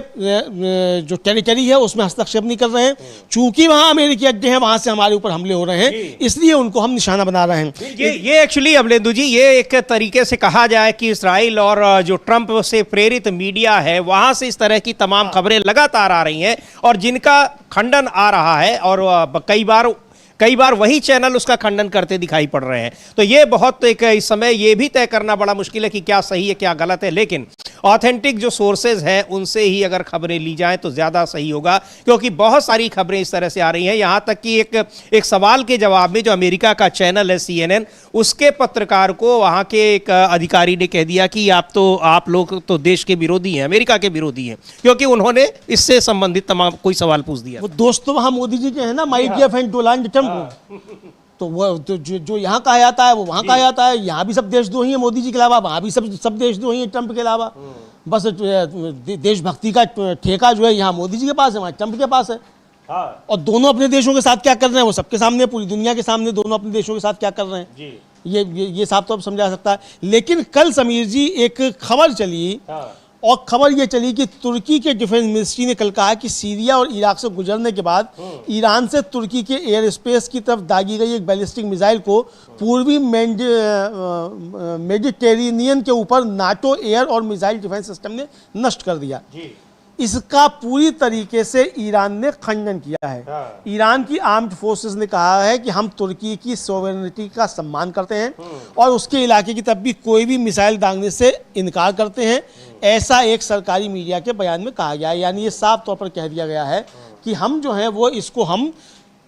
जो टेरिटरी है उसमें हस्तक्षेप नहीं कर रहे हैं, चूंकि वहां अमेरिकी अड्डे हैं, वहां से हमारे ऊपर हमले हो रहे हैं, इसलिए उनको हम निशाना बना रहे हैं। ये एक्चुअली अमलेंदु जी, ये एक तरीके से कहा जाए कि इसराइल और जो ट्रंप से प्रेरित मीडिया है, वहां से इस तरह की तमाम खबरें लगातार आ रही हैं और जिनका खंडन आ रहा है, और कई बार वही चैनल उसका खंडन करते दिखाई पड़ रहे हैं। तो ये बहुत एक इस समय ये भी तय करना बड़ा मुश्किल है कि क्या सही है क्या गलत है, लेकिन ऑथेंटिक जो सोर्सेज हैं उनसे ही अगर खबरें ली जाएं तो ज़्यादा सही होगा, क्योंकि बहुत सारी खबरें इस तरह से आ रही हैं। यहाँ तक कि एक सवाल के जवाब में जो अमेरिका का चैनल है CNN, उसके पत्रकार को वहाँ के एक अधिकारी ने कह दिया कि आप लोग तो देश के विरोधी हैं, अमेरिका के विरोधी हैं, क्योंकि उन्होंने इससे संबंधित तमाम कोई सवाल पूछ दिया। वो दोस्त तो वहाँ मोदी जी के हैं ना, my dear friend Donald Trump. तो वो जो यहाँ कहा जाता है वो वहाँ कहा जाता है। यहाँ भी सब देशद्रोही है मोदी जी के अलावा, वहाँ भी सब देशद्रोही है ट्रंप के अलावा। बस देशभक्ति का ठेका जो है यहाँ मोदी जी के पास है, वहाँ ट्रंप के पास है। और दोनों अपने देशों के साथ क्या कर रहे हैं वो सबके सामने, पूरी दुनिया के सामने दोनों अपने देशों के साथ क्या कर रहे हैं, ये साफ तो अब समझा सकता है। लेकिन कल समीर जी एक खबर चली, और खबर ये चली कि तुर्की के डिफेंस मिनिस्ट्री ने कल कहा कि सीरिया और इराक से गुजरने के बाद ईरान से तुर्की के एयर स्पेस की तरफ दागी गई एक बैलिस्टिक मिसाइल को पूर्वी मेडिटेरेनियन के ऊपर नाटो एयर और मिसाइल डिफेंस सिस्टम ने नष्ट कर दिया। इसका पूरी तरीके से ईरान ने खंडन किया है। ईरान की आर्म्ड फोर्सेस ने कहा है कि हम तुर्की की सोवरेनिटी का सम्मान करते हैं और उसके इलाके की तरफ भी कोई भी मिसाइल दागने से इनकार करते हैं। ऐसा एक सरकारी मीडिया के बयान में कहा गया है। यानी ये साफ तौर पर कह दिया गया है कि हम जो है वो इसको हम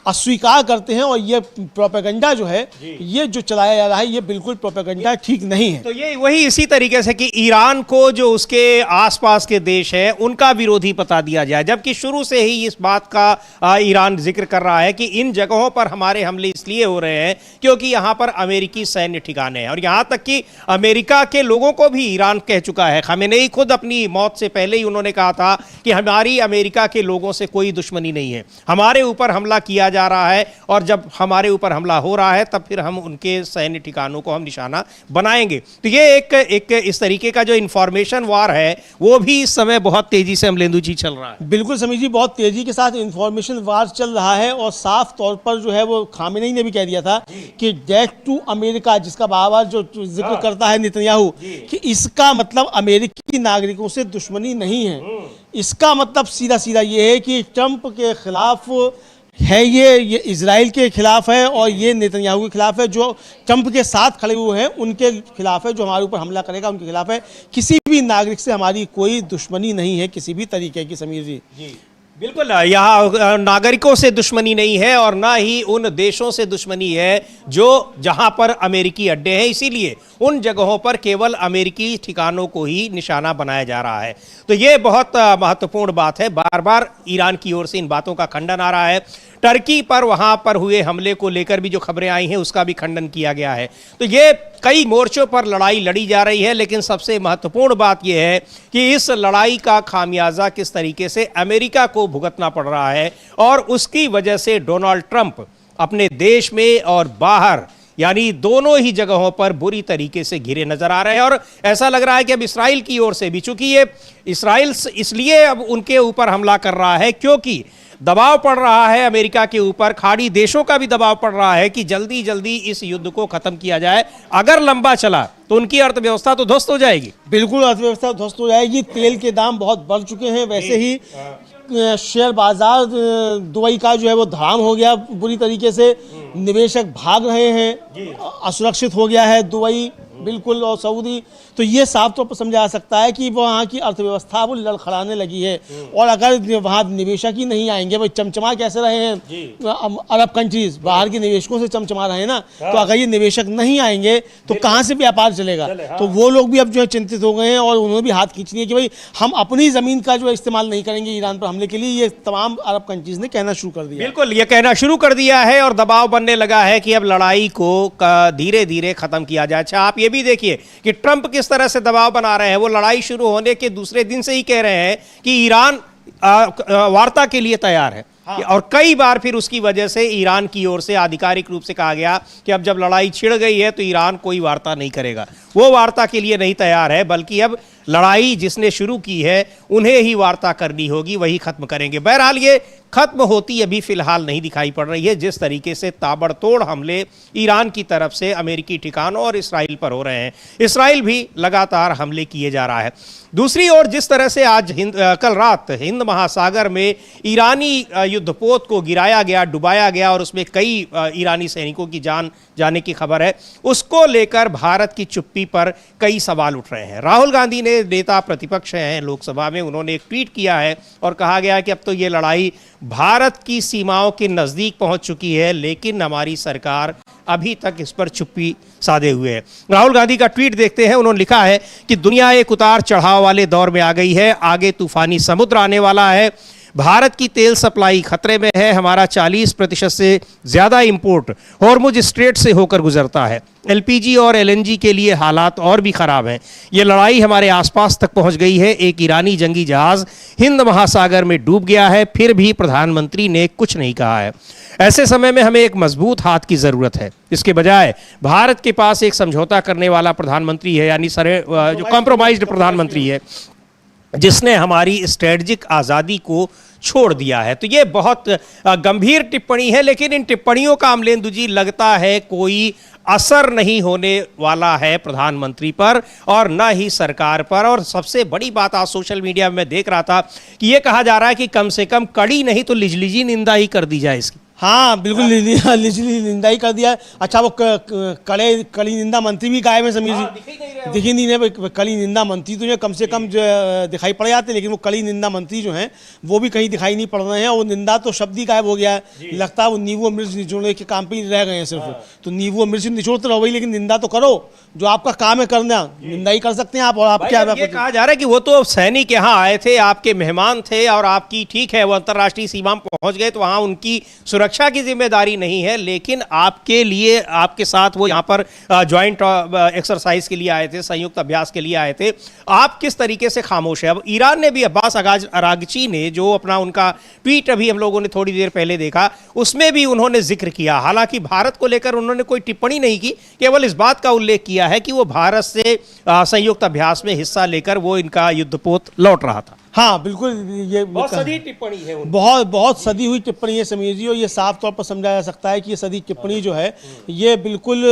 अस्वीकार करते हैं, और ये प्रोपेगेंडा जो है ये जो चलाया जा रहा है ये बिल्कुल प्रोपेगेंडा ठीक नहीं है। तो ये वही इसी तरीके से कि ईरान को जो उसके आसपास के देश हैं उनका विरोधी बता दिया जाए, जबकि शुरू से ही इस बात का ईरान जिक्र कर रहा है कि इन जगहों पर हमारे हमले इसलिए हो रहे हैं क्योंकि यहाँ पर अमेरिकी सैन्य ठिकाने हैं। और यहाँ तक कि अमेरिका के लोगों को भी ईरान कह चुका है, खमेनेई खुद अपनी मौत से पहले ही उन्होंने कहा था कि हमारी अमेरिका के लोगों से कोई दुश्मनी नहीं है, हमारे ऊपर हमला किया जा रहा है और जब हमारे ऊपर हमला हो रहा है तब फिर हम उनके सैन्य ठिकानों को हम निशाना बनाएंगे। तो ये एक इस तरीके का जो इंफॉर्मेशन वार है वो भी इस समय बहुत तेजी से अमलेंदु जी चल रहा है। बिल्कुल समीर जी, बहुत तेजी के साथ इंफॉर्मेशन वार चल रहा है, और साफ तौर पर जो है वो खामेनेई ने भी कह दिया था कि डेथ टू अमेरिका, जिसका बार-बार जो जिक्र करता है नेतन्याहू, कि इसका मतलब अमेरिकी नागरिकों से दुश्मनी नहीं है। इसका मतलब सीधा सीधा ये है कि ट्रंप के खिलाफ है, ये इजराइल के खिलाफ है और ये नेतन्याहू के खिलाफ है। जो ट्रंप के साथ खड़े हुए हैं उनके खिलाफ है, जो हमारे ऊपर हमला करेगा उनके खिलाफ है। किसी भी नागरिक से हमारी कोई दुश्मनी नहीं है किसी भी तरीके की समीर जी। बिल्कुल, यहाँ नागरिकों से दुश्मनी नहीं है और ना ही उन देशों से दुश्मनी है जो जहाँ पर अमेरिकी अड्डे हैं, इसीलिए उन जगहों पर केवल अमेरिकी ठिकानों को ही निशाना बनाया जा रहा है। तो ये बहुत महत्वपूर्ण बात है। बार बार ईरान की ओर से इन बातों का खंडन आ रहा है। टर्की पर वहाँ पर हुए हमले को लेकर भी जो खबरें आई हैं उसका भी खंडन किया गया है। तो ये कई मोर्चों पर लड़ाई लड़ी जा रही है, लेकिन सबसे महत्वपूर्ण बात यह है कि इस लड़ाई का खामियाजा किस तरीके से अमेरिका को भुगतना पड़ रहा है, और उसकी वजह से डोनाल्ड ट्रंप अपने देश में और बाहर यानी दोनों ही जगहों पर बुरी तरीके से घिरे नजर आ रहे हैं। और ऐसा लग रहा है कि अब इसराइल की ओर से भी, चूंकि ये इसराइल इसलिए अब उनके ऊपर हमला कर रहा है क्योंकि दबाव पड़ रहा है अमेरिका के ऊपर, खाड़ी देशों का भी दबाव पड़ रहा है कि जल्दी जल्दी इस युद्ध को खत्म किया जाए। अगर लंबा चला तो उनकी अर्थव्यवस्था तो ध्वस्त हो जाएगी। बिल्कुल, अर्थव्यवस्था ध्वस्त हो जाएगी। तेल के दाम बहुत बढ़ चुके हैं, वैसे ही शेयर बाजार दुबई का जो है वो धड़ाम हो गया बुरी तरीके से, निवेशक भाग रहे हैं, असुरक्षित हो गया है दुबई। बिल्कुल। और सऊदी तो ये साफ तौर पर समझा जा सकता है कि वहाँ की अर्थव्यवस्था वो लड़खड़ाने लगी है। और अगर वहाँ निवेशक ही नहीं आएंगे, भाई चमचमा कैसे रहे हैं अरब कंट्रीज, बाहर के निवेशकों से चमचमा रहे हैं ना, तो अगर ये निवेशक नहीं आएंगे तो कहाँ से व्यापार चलेगा। तो वो लोग भी अब जो है चिंतित हो गए हैं और उन्होंने भी हाथ खींचनी है कि भाई हम अपनी ज़मीन का जो है इस्तेमाल नहीं करेंगे ईरान पर हमले के लिए। ये तमाम अरब कंट्रीज ने कहना शुरू कर दिया। बिल्कुल, ये कहना शुरू कर दिया है और दबाव बनने लगा है कि अब लड़ाई को धीरे धीरे खत्म किया जाए। अच्छा, आप ये भी देखिए कि ट्रंप किस तरह से दबाव बना रहे हैं। वो लड़ाई शुरू होने के दूसरे दिन से ही कह रहे हैं कि ईरान वार्ता के लिए तैयार है। और कई बार फिर उसकी वजह से ईरान की ओर से आधिकारिक रूप से कहा गया कि अब जब लड़ाई छिड़ गई है तो ईरान कोई वार्ता नहीं करेगा, वो वार्ता के लिए नहीं तैयार है, बल्कि अब लड़ाई जिसने शुरू की है उन्हें ही वार्ता करनी होगी, वही खत्म करेंगे। बहरहाल ये खत्म होती अभी फिलहाल नहीं दिखाई पड़ रही है। जिस तरीके से ताबड़तोड़ हमले ईरान की तरफ से अमेरिकी ठिकानों और इसराइल पर हो रहे हैं, इसराइल भी लगातार हमले किए जा रहा है। दूसरी ओर जिस तरह से आज कल रात हिंद महासागर में ईरानी युद्धपोत को गिराया गया, डुबाया गया और उसमें कई ईरानी सैनिकों की जान जाने की खबर है, उसको लेकर भारत की चुप्पी पर कई सवाल उठ रहे हैं। राहुल गांधी ने, नेता प्रतिपक्ष हैं लोकसभा में, उन्होंने एक ट्वीट किया है और कहा गया कि अब तो ये लड़ाई भारत की सीमाओं के नज़दीक पहुंच चुकी है, लेकिन हमारी सरकार अभी तक इस पर चुप्पी साधे हुए है। राहुल गांधी का ट्वीट देखते हैं। उन्होंने लिखा है कि दुनिया एक उतार चढ़ाव वाले दौर में आ गई है, आगे तूफानी समुद्र आने वाला है, भारत की तेल सप्लाई खतरे में है, हमारा 40% से ज़्यादा इंपोर्ट हॉर्मुज स्ट्रेट से होकर गुजरता है, एलपीजी और एलएनजी के लिए हालात और भी ख़राब हैं, ये लड़ाई हमारे आसपास तक पहुंच गई है, एक ईरानी जंगी जहाज़ हिंद महासागर में डूब गया है, फिर भी प्रधानमंत्री ने कुछ नहीं कहा है। ऐसे समय में हमें एक मजबूत हाथ की ज़रूरत है, इसके बजाय भारत के पास एक समझौता करने वाला प्रधानमंत्री है, यानी जो कॉम्प्रोमाइज्ड प्रधानमंत्री है, जिसने हमारी स्ट्रेटजिक आज़ादी को छोड़ दिया है। तो ये बहुत गंभीर टिप्पणी है, लेकिन इन टिप्पणियों का अमलेंदु जी लगता है कोई असर नहीं होने वाला है प्रधानमंत्री पर और न ही सरकार पर। और सबसे बड़ी बात आज सोशल मीडिया में मैं देख रहा था कि ये कहा जा रहा है कि कम से कम कड़ी नहीं तो लिजलिजी निंदा ही कर दी जाए इसकी। हाँ बिल्कुल, लिजली निंदा ही कर दिया है। अच्छा, वो कड़ी निंदा मंत्री भी गायब है समीर जी, दिखी नहीं रहे। कड़ी निंदा मंत्री तो कम से कम जो दिखाई पड़ जाते, लेकिन वो कड़ी निंदा मंत्री जो हैं वो भी कहीं दिखाई नहीं पड़ रहे हैं। और निंदा तो शब्द ही गायब हो गया है, लगता है वो नींबू और मिर्च निचोड़ने के काम पे ही रह गए हैं सिर्फ। तो नींबू और मिर्च निचोड़ते रहो भाई, लेकिन निंदा तो करो, जो आपका काम है करना, निंदा ही कर सकते हैं आप। और आप क्या ये कहा जा रहा है कि वो तो सैनिक यहाँ आए थे, आपके मेहमान थे और आपकी ठीक है वो अंतर्राष्ट्रीय सीमा में पहुंच गए तो वहाँ उनकी सुरक्षा की जिम्मेदारी नहीं है, लेकिन आपके लिए, आपके साथ वो यहाँ पर ज्वाइंट एक्सरसाइज के लिए आए थे, संयुक्त अभ्यास के लिए आए थे, आप किस तरीके से खामोश है। अब ईरान ने भी, अब्बास अरागची ने जो अपना उनका ट्वीट अभी हम लोगों ने थोड़ी देर पहले देखा, उसमें भी उन्होंने जिक्र किया, हालांकि भारत को लेकर उन्होंने कोई टिप्पणी नहीं की, केवल इस बात का उल्लेख किया है कि वो भारत से संयुक्त अभ्यास में हिस्सा लेकर वो इनका युद्धपोत लौट रहा था। हाँ बिल्कुल, ये बहुत सदी टिप्पणी है, बहुत सदी हुई टिप्पणी है समीर जी। और ये साफ तौर पर समझा जा सकता है कि ये सदी टिप्पणी जो है ये बिल्कुल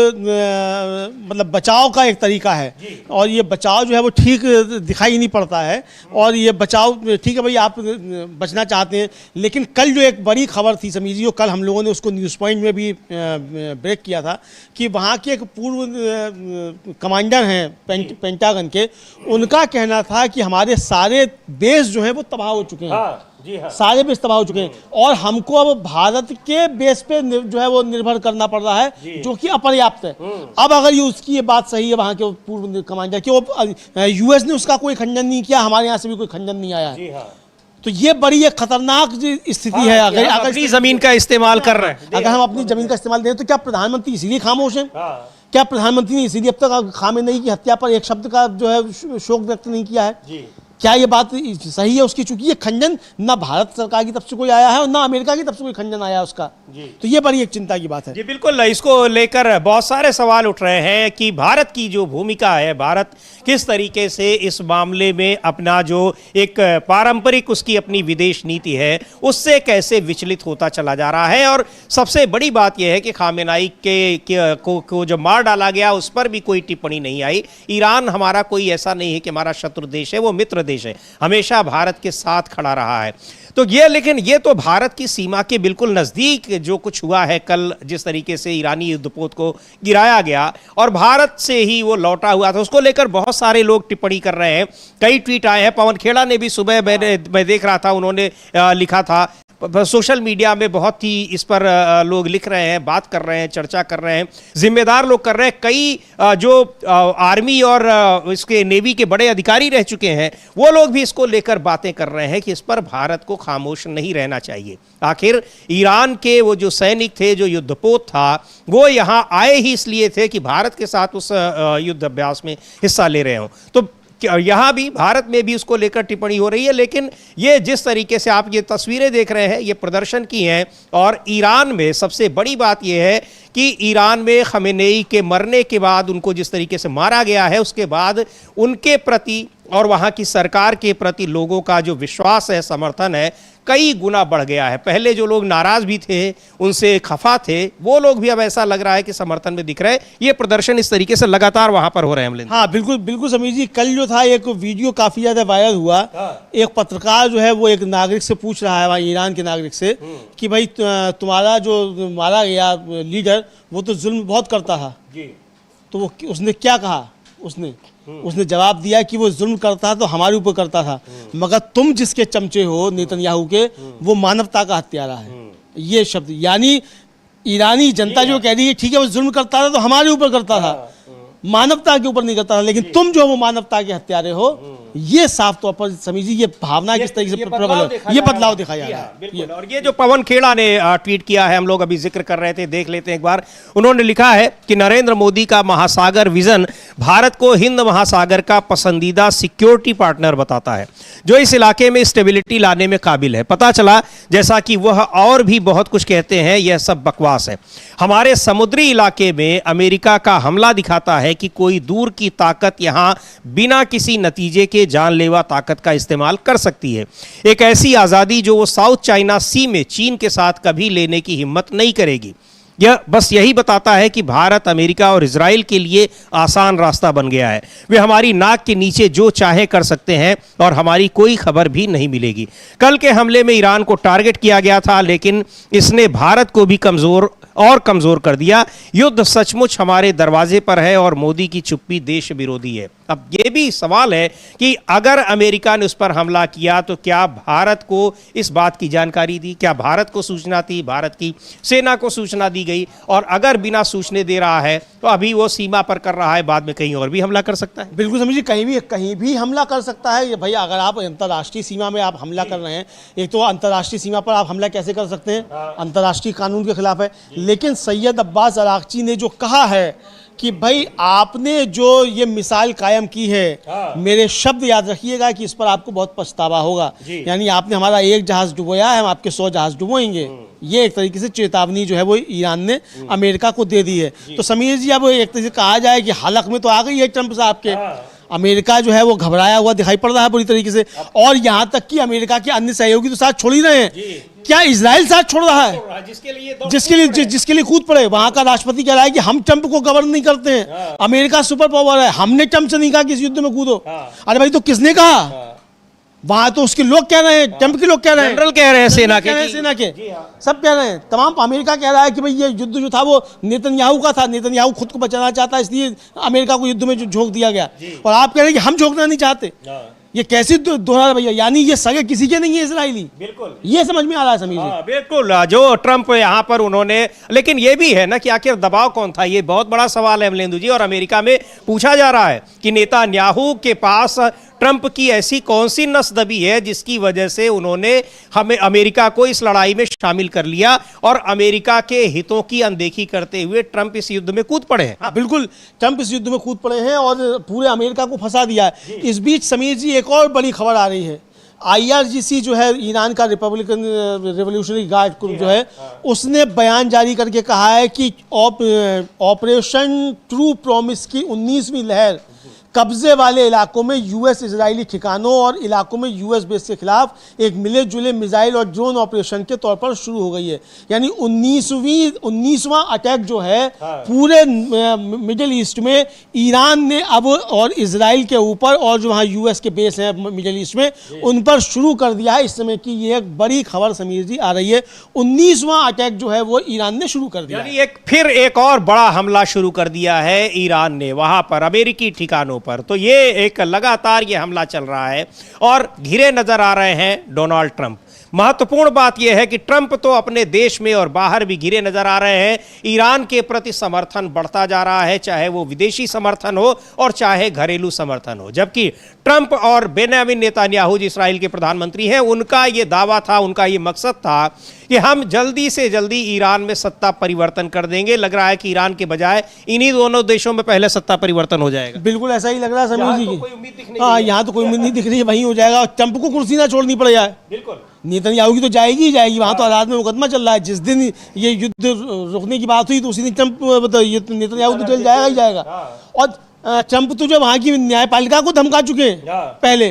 मतलब बचाव का एक तरीका है, और ये बचाव जो है वो ठीक दिखाई नहीं पड़ता है। और ये बचाव ठीक है भाई, आप बचना चाहते हैं, लेकिन कल जो एक बड़ी खबर थी समीर जी, कल हम लोगों ने उसको न्यूज़ पॉइंट में भी ब्रेक किया था कि वहाँ के एक पूर्व कमांडर हैं पेंटागन के, उनका कहना था कि हमारे सारे बेस जो है वो तबाह हो चुके हैं। जी हाँ। सारे बेस तबाह हो चुके हैं और हमको अब भारत के बेस पे जो है वो निर्भर करना पड़ रहा है, जो कि अपर्याप्त है। अब अगर ये उसकी ये बात सही है वहाँ के पूर्व कमांडर की, वो यूएस ने उसका कोई खंडन नहीं किया, हमारे यहाँ से भी कोई खंडन नहीं आया है। तो ये बड़ी एक खतरनाक स्थिति है। अगर अपनी जमीन का इस्तेमाल कर रहे हैं, अगर हम अपनी जमीन का इस्तेमाल दें तो क्या प्रधानमंत्री इसीलिए खामोश हैं? क्या प्रधानमंत्री ने इसीलिए अब तक खामेनेई की हत्या पर एक शब्द का जो है शोक व्यक्त नहीं किया है? क्या ये बात सही है उसकी? चूंकि ये खंडन ना भारत सरकार की तरफ से कोई आया है और ना अमेरिका की तरफ से कोई खंडन आया उसका, तो ये बड़ी एक चिंता की बात है। जी बिल्कुल, इसको लेकर बहुत सारे सवाल उठ रहे हैं कि भारत की जो भूमिका है, भारत किस तरीके से इस मामले में अपना जो एक पारंपरिक उसकी अपनी विदेश नीति है उससे कैसे विचलित होता चला जा रहा है। और सबसे बड़ी बात यह है कि खामेनेई को जो मार डाला गया उस पर भी कोई टिप्पणी नहीं आई। ईरान हमारा कोई ऐसा नहीं है कि हमारा शत्रु देश है, वो मित्र देश देश है, हमेशा भारत के साथ खड़ा रहा है। तो ये, लेकिन ये तो भारत की सीमा के बिल्कुल नज़दीक जो कुछ हुआ है कल, जिस तरीके से ईरानी युद्धपोत को गिराया गया और भारत से ही वो लौटा हुआ था, उसको लेकर बहुत सारे लोग टिप्पणी कर रहे हैं। कई ट्वीट आए हैं। पवन खेड़ा ने भी सुबह मैं देख रहा था, उन्होंने लिखा था। सोशल मीडिया में बहुत ही इस पर लोग लिख रहे हैं, बात कर रहे हैं, चर्चा कर रहे हैं, जिम्मेदार लोग कर रहे हैं। कई जो आर्मी और इसके नेवी के बड़े अधिकारी रह चुके हैं, वो लोग भी इसको लेकर बातें कर रहे हैं कि इस पर भारत को खामोश नहीं रहना चाहिए। आखिर ईरान के वो जो सैनिक थे, जो युद्धपोत था, वो यहाँ आए ही इसलिए थे कि भारत के साथ उस युद्ध अभ्यास में हिस्सा ले रहे हों। तो यहाँ भी भारत में भी उसको लेकर टिप्पणी हो रही है। लेकिन ये जिस तरीके से आप ये तस्वीरें देख रहे हैं, ये प्रदर्शन की हैं। और ईरान में सबसे बड़ी बात यह है कि ईरान में खमेनेई के मरने के बाद उनको जिस तरीके से मारा गया है, उसके बाद उनके प्रति और वहाँ की सरकार के प्रति लोगों का जो विश्वास है, समर्थन है, कई गुना बढ़ गया है। पहले जो लोग नाराज भी थे, उनसे खफा थे, वो लोग भी अब ऐसा लग रहा है कि समर्थन में दिख रहे हैं। ये प्रदर्शन इस तरीके से लगातार वहां पर हो रहे हैं। हाँ, बिल्कुल बिल्कुल समीर जी, कल जो था एक वीडियो काफी ज्यादा वायरल हुआ। एक पत्रकार जो है वो एक नागरिक से पूछ रहा है, वहाँ ईरान के नागरिक से, कि भाई तुम्हारा जो मारा गया लीडर, वो तो जुल्म बहुत करता था। तो वो उसने क्या कहा? उसने जवाब दिया कि वो जुल्म करता था तो हमारे ऊपर करता था, मगर तुम जिसके चमचे हो, नेतन्याहू के, वो मानवता का हत्यारा है। ये शब्द, यानी ईरानी जनता जो कह रही है, ठीक है वो जुल्म करता था तो हमारे ऊपर करता था, मानवता के ऊपर नहीं करता था, लेकिन तुम जो वो मानवता के हत्यारे हो। ये साफ तौर पर समझिए ये भावना किस तरीके से प्रबल है, ये बदलाव दिखाया जा रहा है। और ये जो पवन खेड़ा ने ट्वीट किया है, हम लोग अभी जिक्र कर रहे थे, देख लेते हैं एक बार। उन्होंने लिखा है कि नरेंद्र मोदी का महासागर विजन भारत को हिंद महासागर का पसंदीदा सिक्योरिटी पार्टनर बताता है, जो इस इलाके में स्टेबिलिटी लाने में काबिल है। पता चला जैसा कि वह और भी बहुत कुछ कहते हैं, यह सब बकवास है। हमारे समुद्री इलाके में अमेरिका का हमला दिखाता है कि कोई दूर की ताकत यहां बिना किसी नतीजे के जानलेवा ताकत का इस्तेमाल कर सकती है। एक ऐसी आज़ादी जो वो साउथ चाइना सी में चीन के साथ कभी लेने की हिम्मत नहीं करेगी। यह बस यही बताता है कि भारत, अमेरिका और इजराइल के लिए आसान रास्ता बन गया है। वे हमारी नाक के नीचे जो चाहे कर सकते हैं और हमारी कोई खबर भी नहीं मिलेगी। कल के हमले में ईरान को टारगेट किया गया था, लेकिन इसने भारत को भी कमजोर कर दिया। युद्ध सचमुच हमारे दरवाजे पर है और मोदी की चुप्पी देश विरोधी है। अब ये भी सवाल है कि अगर अमेरिका ने उस पर हमला किया तो क्या भारत को इस बात की जानकारी दी? क्या भारत को सूचना थी? भारत की सेना को सूचना दी गई? और अगर बिना सूचने दे रहा है तो अभी वो सीमा पर कर रहा है, बाद में कहीं और भी हमला कर सकता है। बिल्कुल समझिए, कहीं भी हमला कर सकता है। भैया अगर आप अंतर्राष्ट्रीय सीमा में आप हमला कर रहे हैं, एक तो अंतर्राष्ट्रीय सीमा पर आप हमला कैसे कर सकते हैं? अंतर्राष्ट्रीय कानून के खिलाफ है। लेकिन सैयद अब्बास अरागची ने जो कहा है कि भाई आपने जो ये मिसाल कायम की है, मेरे शब्द याद रखिएगा कि इस पर आपको बहुत पछतावा होगा। यानी आपने हमारा एक जहाज डुबोया है, हम आपके 100 जहाज डुबोएंगे। ये एक तरीके से चेतावनी जो है वो ईरान ने अमेरिका को दे दी है। तो समीर जी, अब एक तरीके से कहा जाए कि हालत में तो आ गई है ट्रंप साहब के। अमेरिका जो है वो घबराया हुआ दिखाई पड़ रहा है बुरी तरीके से, और यहाँ तक कि अमेरिका के अन्य सहयोगी तो साथ छोड़ ही रहे हैं। क्या इजराइल साथ छोड़ रहा है? जिसके लिए कूद पड़े। वहां का राष्ट्रपति कह रहा है कि हम ट्रंप को गवर्न नहीं करते हैं, अमेरिका सुपर पावर है, हमने ट्रंप से नहीं कहा कि इस युद्ध में कूदो। अरे भाई, तो किसने कहा? वहां तो उसके लोग कह रहे हैं, ट्रंप के लोग कह रहे हैं, जनरल कह रहे हैं, सेना के सब कह रहे हैं। तमाम अमेरिका कह रहा है कि भाई ये युद्ध जो था वो नेतन्याहू का था, नेतन्याहू खुद को बचाना चाहता है, इसलिए अमेरिका को युद्ध में झोंक दिया गया। और आप कह रहे हैं कि हम झोंकना नहीं चाहते। ये कैसे दोहरा भैया? यानी ये सगे किसी के नहीं है इजरायली। बिल्कुल, ये समझ में आ रहा है समीर जी। बिल्कुल, जो ट्रंप यहाँ पर उन्होंने, लेकिन ये भी है ना कि आखिर दबाव कौन था? ये बहुत बड़ा सवाल है अमलेंदु जी। और अमेरिका में पूछा जा रहा है कि नेतन्याहू के पास ट्रंप की ऐसी कौन सी नस दबी है जिसकी वजह से उन्होंने हमें अमेरिका को इस लड़ाई में शामिल कर लिया और अमेरिका के हितों की अनदेखी करते हुए ट्रंप इस युद्ध में कूद पड़े हैं। हाँ, बिल्कुल, ट्रंप इस युद्ध में कूद पड़े हैं और पूरे अमेरिका को फंसा दिया है। इस बीच समीर जी, एक और बड़ी खबर आ रही है। IRGC जो है, ईरान का रिपब्लिकन रेवोल्यूशनरी गार्ड ग्रुप जो है, उसने बयान जारी करके कहा है कि ऑपरेशन ट्रू प्रॉमिस की 19वीं लहर कब्जे वाले इलाकों में यूएस इजरायली ठिकानों और इलाकों में यूएस बेस के खिलाफ एक मिले जुले मिसाइल और ड्रोन ऑपरेशन के तौर पर शुरू हो गई है। यानी 19वां अटैक जो है पूरे मिडिल ईस्ट में ईरान ने अब और इजराइल के ऊपर और जो वहाँ यूएस के बेस हैं मिडिल ईस्ट में उन पर शुरू कर दिया है। इस समय की ये एक बड़ी खबर समीर जी आ रही है, 19वां अटैक जो है वो ईरान ने शुरू कर दिया। यानी फिर एक और बड़ा हमला शुरू कर दिया है ईरान ने वहां पर अमेरिकी ठिकानों पर। तो ये एक लगातार ये हमला चल रहा है और घिरे नजर आ रहे हैं डोनाल्ड ट्रंप। महत्वपूर्ण बात यह है कि ट्रंप तो अपने देश में और बाहर भी घिरे नजर आ रहे हैं। ईरान के प्रति समर्थन बढ़ता जा रहा है, चाहे वो विदेशी समर्थन हो और चाहे घरेलू समर्थन हो। जबकि ट्रंप और बेंजामिन नेतन्याहू जो इस्राएल के प्रधानमंत्री हैं, उनका ये दावा था, उनका ये मकसद था कि हम जल्दी से जल्दी ईरान में सत्ता परिवर्तन कर देंगे। लग रहा है कि ईरान के बजाय इन्हीं दोनों देशों में पहले सत्ता परिवर्तन हो जाएगा। बिल्कुल ऐसा ही लग रहा है समीर जी की। हाँ, यहाँ तो कोई उम्मीद नहीं दिख रही है, वहीं हो जाएगा। और ट्रंप को कुर्सी ना छोड़नी पड़ जाए। बिल्कुल, नेतन्याहू की तो जाएगी ही जाएगी। वहाँ तो अदालत में मुकदमा चल रहा है। जिस दिन ये युद्ध रुकने की बात हुई तो उसी दिन ट्रंप नेतन्याहू तो जेल जाएगा ही जाएगा। और ट्रंप तो जो वहाँ की न्यायपालिका को धमका चुके हैं पहले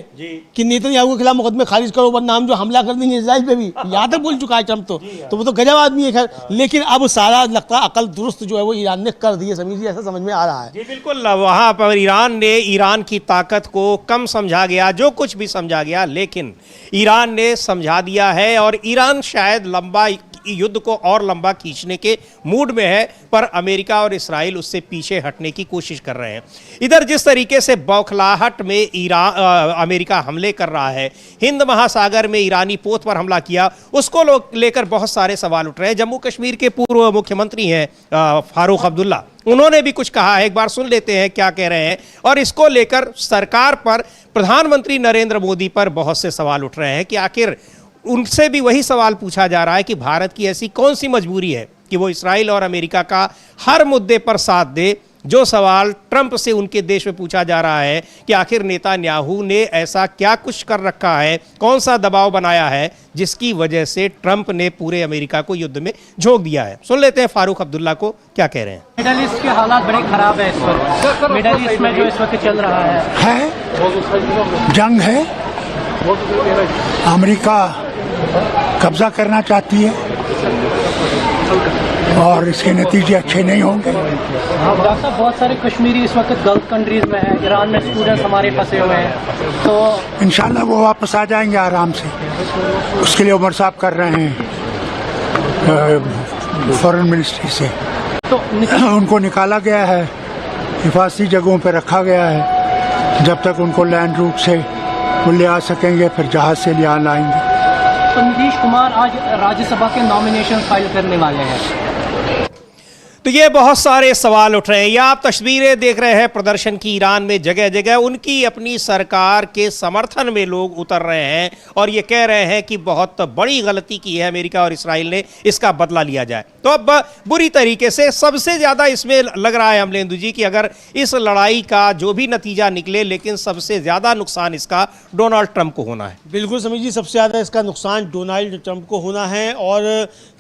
कि नेतन्याहू के खिलाफ मुकदमे खारिज करो वरना हम जो हमला कर देंगे इजराइल पे भी, यहाँ तक बोल चुका है ट्रंप तो वो तो गजब आदमी है। खैर, लेकिन अब सारा लगता अकल दुरुस्त जो है वो ईरान ने कर दी है समीर जी, ऐसा समझ में आ रहा है। जी बिल्कुल, वहाँ पर ईरान की ताकत को कम समझा गया, जो कुछ भी समझा गया, लेकिन ईरान ने समझा दिया है और ईरान शायद लंबा युद्ध को और लंबा खींचने के मूड में है, पर अमेरिका और इस्राइल उससे पीछे हटने की कोशिश कर रहे हैं। इधर जिस तरीके से बौखलाहट में अमेरिका हमले कर रहा है, हिंद महासागर में ईरानी पोत पर हमला किया, उसको लेकर बहुत सारे सवाल उठ रहे हैं। जम्मू कश्मीर के पूर्व मुख्यमंत्री हैं फारूक अब्दुल्ला, उन्होंने भी कुछ कहा है, एक बार सुन लेते हैं क्या कह रहे हैं। और इसको लेकर सरकार पर, प्रधानमंत्री नरेंद्र मोदी पर बहुत से सवाल उठ रहे हैं कि आखिर उनसे भी वही सवाल पूछा जा रहा है कि भारत की ऐसी कौन सी मजबूरी है कि वो इस्राइल और अमेरिका का हर मुद्दे पर साथ दे। जो सवाल ट्रंप से उनके देश में पूछा जा रहा है कि आखिर नेतन्याहू ने ऐसा क्या कुछ कर रखा है, कौन सा दबाव बनाया है जिसकी वजह से ट्रंप ने पूरे अमेरिका को युद्ध में झोंक दिया है। सुन लेते हैं फारूक अब्दुल्ला को क्या कह रहे हैं। मिडल ईस्ट के हालात बड़े खराब है इस वक्त। मिडल ईस्ट में जो इस वक्त चल रहा है जंग है, अमेरिका कब्जा करना चाहती है और इसके नतीजे अच्छे नहीं होंगे। डॉक्टर साहब, बहुत सारे कश्मीरी इस वक्त गल्फ कंट्रीज में हैं, ईरान में स्टूडेंट्स हमारे फंसे हुए हैं, तो इंशाल्लाह वो वापस आ जाएंगे आराम से। उसके लिए उमर साहब कर रहे हैं फॉरेन मिनिस्ट्री से, तो उनको निकाला गया है, हिफाजती जगहों पे रखा गया है। जब तक उनको लैंड रूट से वो ले आ सकेंगे, फिर जहाज से ले लाएंगे। तो नीतीश कुमार आज राज्यसभा के नॉमिनेशन फाइल करने वाले हैं। तो ये बहुत सारे सवाल उठ रहे हैं। या आप तस्वीरें देख रहे हैं प्रदर्शन की, ईरान में जगह जगह उनकी अपनी सरकार के समर्थन में लोग उतर रहे हैं और ये कह रहे हैं कि बहुत बड़ी गलती की है अमेरिका और इस्राइल ने, इसका बदला लिया जाए। तो अब बुरी तरीके से सबसे ज़्यादा इसमें लग रहा है अमलेंदु जी कि अगर इस लड़ाई का जो भी नतीजा निकले, लेकिन सबसे ज़्यादा नुकसान इसका डोनाल्ड ट्रंप को होना है। बिल्कुल समीर जी, सबसे ज़्यादा इसका नुकसान डोनाल्ड ट्रंप को होना है और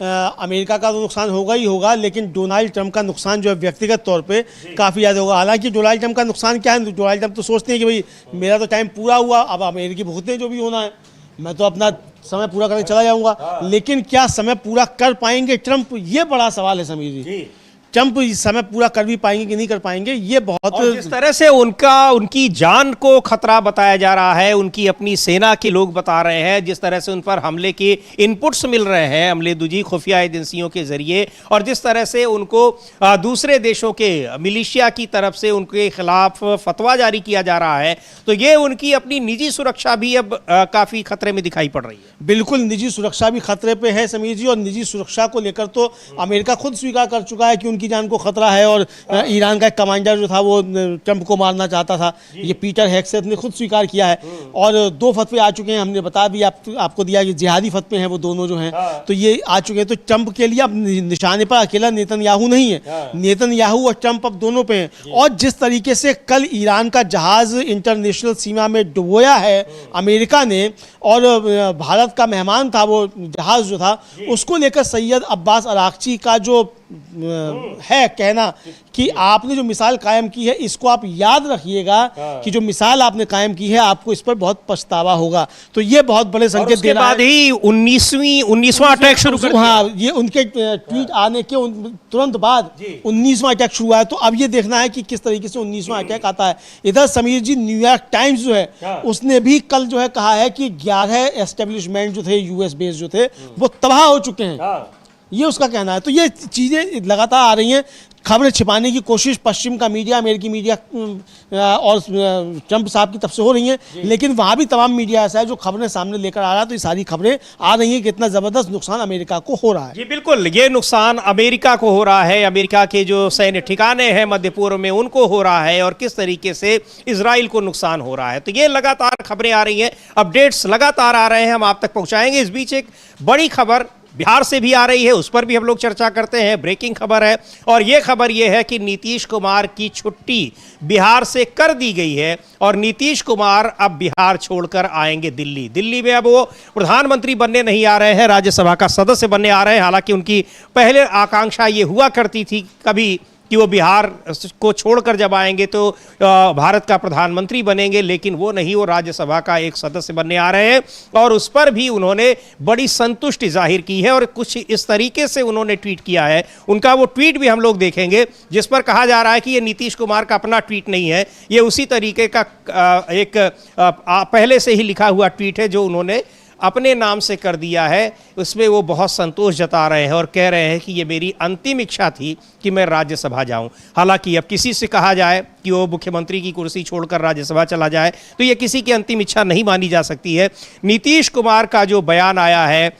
अमेरिका का तो नुकसान होगा ही होगा, लेकिन डोनाल्ड ट्रंप का नुकसान जो है व्यक्तिगत तौर पे काफ़ी ज़्यादा होगा। हालांकि डोनाल्ड ट्रंप का नुकसान क्या है, डोनाल्ड ट्रंप तो सोचते हैं कि भाई मेरा तो टाइम पूरा हुआ, अब अमेरिकी भुगते जो भी होना है, मैं तो अपना समय पूरा करके चला जाऊंगा। लेकिन क्या समय पूरा कर पाएंगे ट्रंप, ये बड़ा सवाल है समीर जी। ट्रंप इस समय पूरा कर भी पाएंगे कि नहीं कर पाएंगे, ये बहुत। और जिस तरह से उनकी जान को खतरा बताया जा रहा है, उनकी अपनी सेना के लोग बता रहे हैं, जिस तरह से उन पर हमले के इनपुट्स मिल रहे हैं अमलेदु जी खुफिया एजेंसियों के जरिए, और जिस तरह से उनको दूसरे देशों के मिलिशिया की तरफ से उनके खिलाफ फतवा जारी किया जा रहा है, तो ये उनकी अपनी निजी सुरक्षा भी अब काफ़ी खतरे में दिखाई पड़ रही है। बिल्कुल, निजी सुरक्षा भी खतरे पे है समीर जी, और निजी सुरक्षा को लेकर तो अमेरिका खुद स्वीकार कर चुका है कि उनकी जान को खतरा है। और ईरान का एक कमांडर जो था वो ट्रंप को मारना चाहता था, ये पीटर हेग्सेथ ने खुद स्वीकार किया है। और 2 फतवे आ चुके हैं, हमने बता दिया आपको दिया कि जिहादी फतवे हैं वो दोनों जो हैं, तो ये आ चुके हैं। तो ट्रंप के लिए अब निशाने पर अकेला नेतन्याहू नहीं है, नेतन्याहू और ट्रंप अब दोनों पे हैं। और जिस तरीके से कल ईरान का जहाज इंटरनेशनल सीमा में डुबोया है अमेरिका ने, और भारत का मेहमान था वो जहाज जो था, उसको लेकर सैयद अब्बास अरागची का जो है कहना कि आपने जो मिसाल कायम की है इसको आप याद रखिएगा कि जो मिसाल आपने कायम की है आपको इस पर बहुत पछतावा होगा। तो ये बहुत बड़े संकेत दे रहा है। बाद ही 19वां अटैक शुरू कर दिया। हाँ, ये उनके ट्वीट आने के तुरंत बाद 19वां अटैक शुरू हुआ है। तो अब ये देखना है कि किस तरीके से 19वां अटैक आता है। इधर समीर जी, न्यूयॉर्क टाइम्स जो है उसने भी कल जो है कहा है कि 11 एस्टेब्लिशमेंट जो थे यूएस बेस जो थे वो तबाह हो चुके हैं, ये उसका कहना है। तो ये चीज़ें लगातार आ रही हैं, खबरें छिपाने की कोशिश पश्चिम का मीडिया, अमेरिकी मीडिया और ट्रंप साहब की तरफ से हो रही हैं, लेकिन वहाँ भी तमाम मीडिया ऐसा है जो खबरें सामने लेकर आ रहा है। तो ये सारी खबरें आ रही हैं कि इतना ज़बरदस्त नुकसान अमेरिका को हो रहा है। जी बिल्कुल, ये नुकसान अमेरिका को हो रहा है, अमेरिका के जो सैन्य ठिकाने हैं मध्य पूर्व में उनको हो रहा है, और किस तरीके से इजराइल को नुकसान हो रहा है। तो ये लगातार खबरें आ रही हैं, अपडेट्स लगातार आ रहे हैं, हम आप तक पहुँचाएंगे। इस बीच एक बड़ी खबर बिहार से भी आ रही है, उस पर भी हम लोग चर्चा करते हैं। ब्रेकिंग खबर है, और ये खबर ये है कि नीतीश कुमार की छुट्टी बिहार से कर दी गई है, और नीतीश कुमार अब बिहार छोड़कर आएंगे दिल्ली। दिल्ली में अब वो प्रधानमंत्री बनने नहीं आ रहे हैं, राज्यसभा का सदस्य बनने आ रहे हैं। हालांकि उनकी पहले आकांक्षा ये हुआ करती थी कभी कि वो बिहार को छोड़कर जब आएंगे तो भारत का प्रधानमंत्री बनेंगे, लेकिन वो नहीं, वो राज्यसभा का एक सदस्य बनने आ रहे हैं। और उस पर भी उन्होंने बड़ी संतुष्टि जाहिर की है, और कुछ इस तरीके से उन्होंने ट्वीट किया है। उनका वो ट्वीट भी हम लोग देखेंगे जिस पर कहा जा रहा है कि ये नीतीश कुमार का अपना ट्वीट नहीं है, ये उसी तरीके का एक पहले से ही लिखा हुआ ट्वीट है जो उन्होंने अपने नाम से कर दिया है। उसमें वो बहुत संतोष जता रहे हैं और कह रहे हैं कि ये मेरी अंतिम इच्छा थी कि मैं राज्यसभा जाऊं। हालांकि अब किसी से कहा जाए कि वो मुख्यमंत्री की कुर्सी छोड़कर राज्यसभा चला जाए तो ये किसी की अंतिम इच्छा नहीं मानी जा सकती है। नीतीश कुमार का जो बयान आया है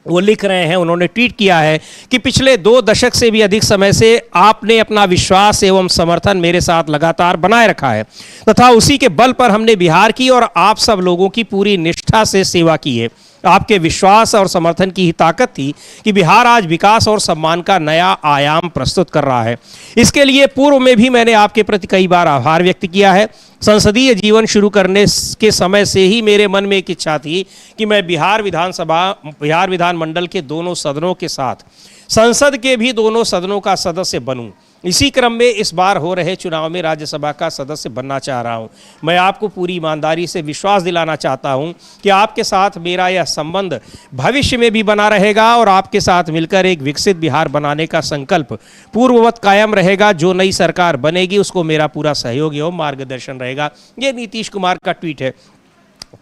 वो लिख रहे हैं, उन्होंने ट्वीट किया है कि पिछले 2 दशक से भी अधिक समय से आपने अपना विश्वास एवं समर्थन मेरे साथ लगातार बनाए रखा है, तथा उसी के बल पर हमने बिहार की और आप सब लोगों की पूरी निष्ठा से सेवा की है। आपके विश्वास और समर्थन की ही ताकत थी कि बिहार आज विकास और सम्मान का नया आयाम प्रस्तुत कर रहा है। इसके लिए पूर्व में भी मैंने आपके प्रति कई बार आभार व्यक्त किया है। संसदीय जीवन शुरू करने के समय से ही मेरे मन में एक इच्छा थी कि मैं बिहार विधानमंडल के दोनों सदनों के साथ संसद के भी दोनों सदनों का सदस्य बनूं। इसी क्रम में इस बार हो रहे चुनाव में राज्यसभा का सदस्य बनना चाह रहा हूं। मैं आपको पूरी ईमानदारी से विश्वास दिलाना चाहता हूं कि आपके साथ मेरा यह संबंध भविष्य में भी बना रहेगा, और आपके साथ मिलकर एक विकसित बिहार बनाने का संकल्प पूर्ववत कायम रहेगा। जो नई सरकार बनेगी उसको मेरा पूरा सहयोग एवं मार्गदर्शन रहेगा। ये नीतीश कुमार का ट्वीट है।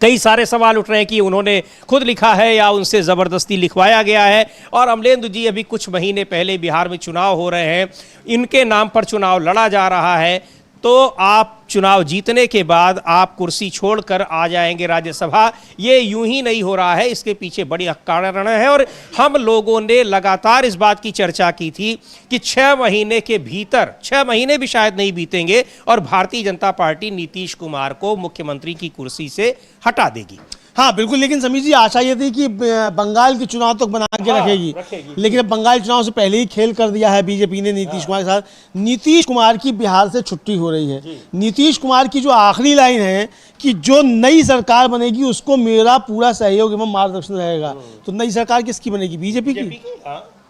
कई सारे सवाल उठ रहे हैं कि उन्होंने खुद लिखा है या उनसे ज़बरदस्ती लिखवाया गया है। और अमलेंदु जी, अभी कुछ महीने पहले बिहार में चुनाव हो रहे हैं, इनके नाम पर चुनाव लड़ा जा रहा है, तो आप चुनाव जीतने के बाद आप कुर्सी छोड़कर आ जाएंगे राज्यसभा। ये यूं ही नहीं हो रहा है, इसके पीछे बड़ी कारण है। और हम लोगों ने लगातार इस बात की चर्चा की थी कि 6 महीने के भीतर, 6 महीने भी शायद नहीं बीतेंगे और भारतीय जनता पार्टी नीतीश कुमार को मुख्यमंत्री की कुर्सी से हटा देगी। हाँ बिल्कुल, लेकिन समीर जी आशा ये थी कि बंगाल के चुनाव तक बना के रखेगी, लेकिन अब बंगाल चुनाव से पहले ही खेल कर दिया है बीजेपी ने नीतीश कुमार के साथ। नीतीश कुमार की बिहार से छुट्टी हो रही है। नीतीश कुमार की जो आखिरी लाइन है कि जो नई सरकार बनेगी उसको मेरा पूरा सहयोग एवं मार्गदर्शन रहेगा। तो नई सरकार किसकी बनेगी? बीजेपी की।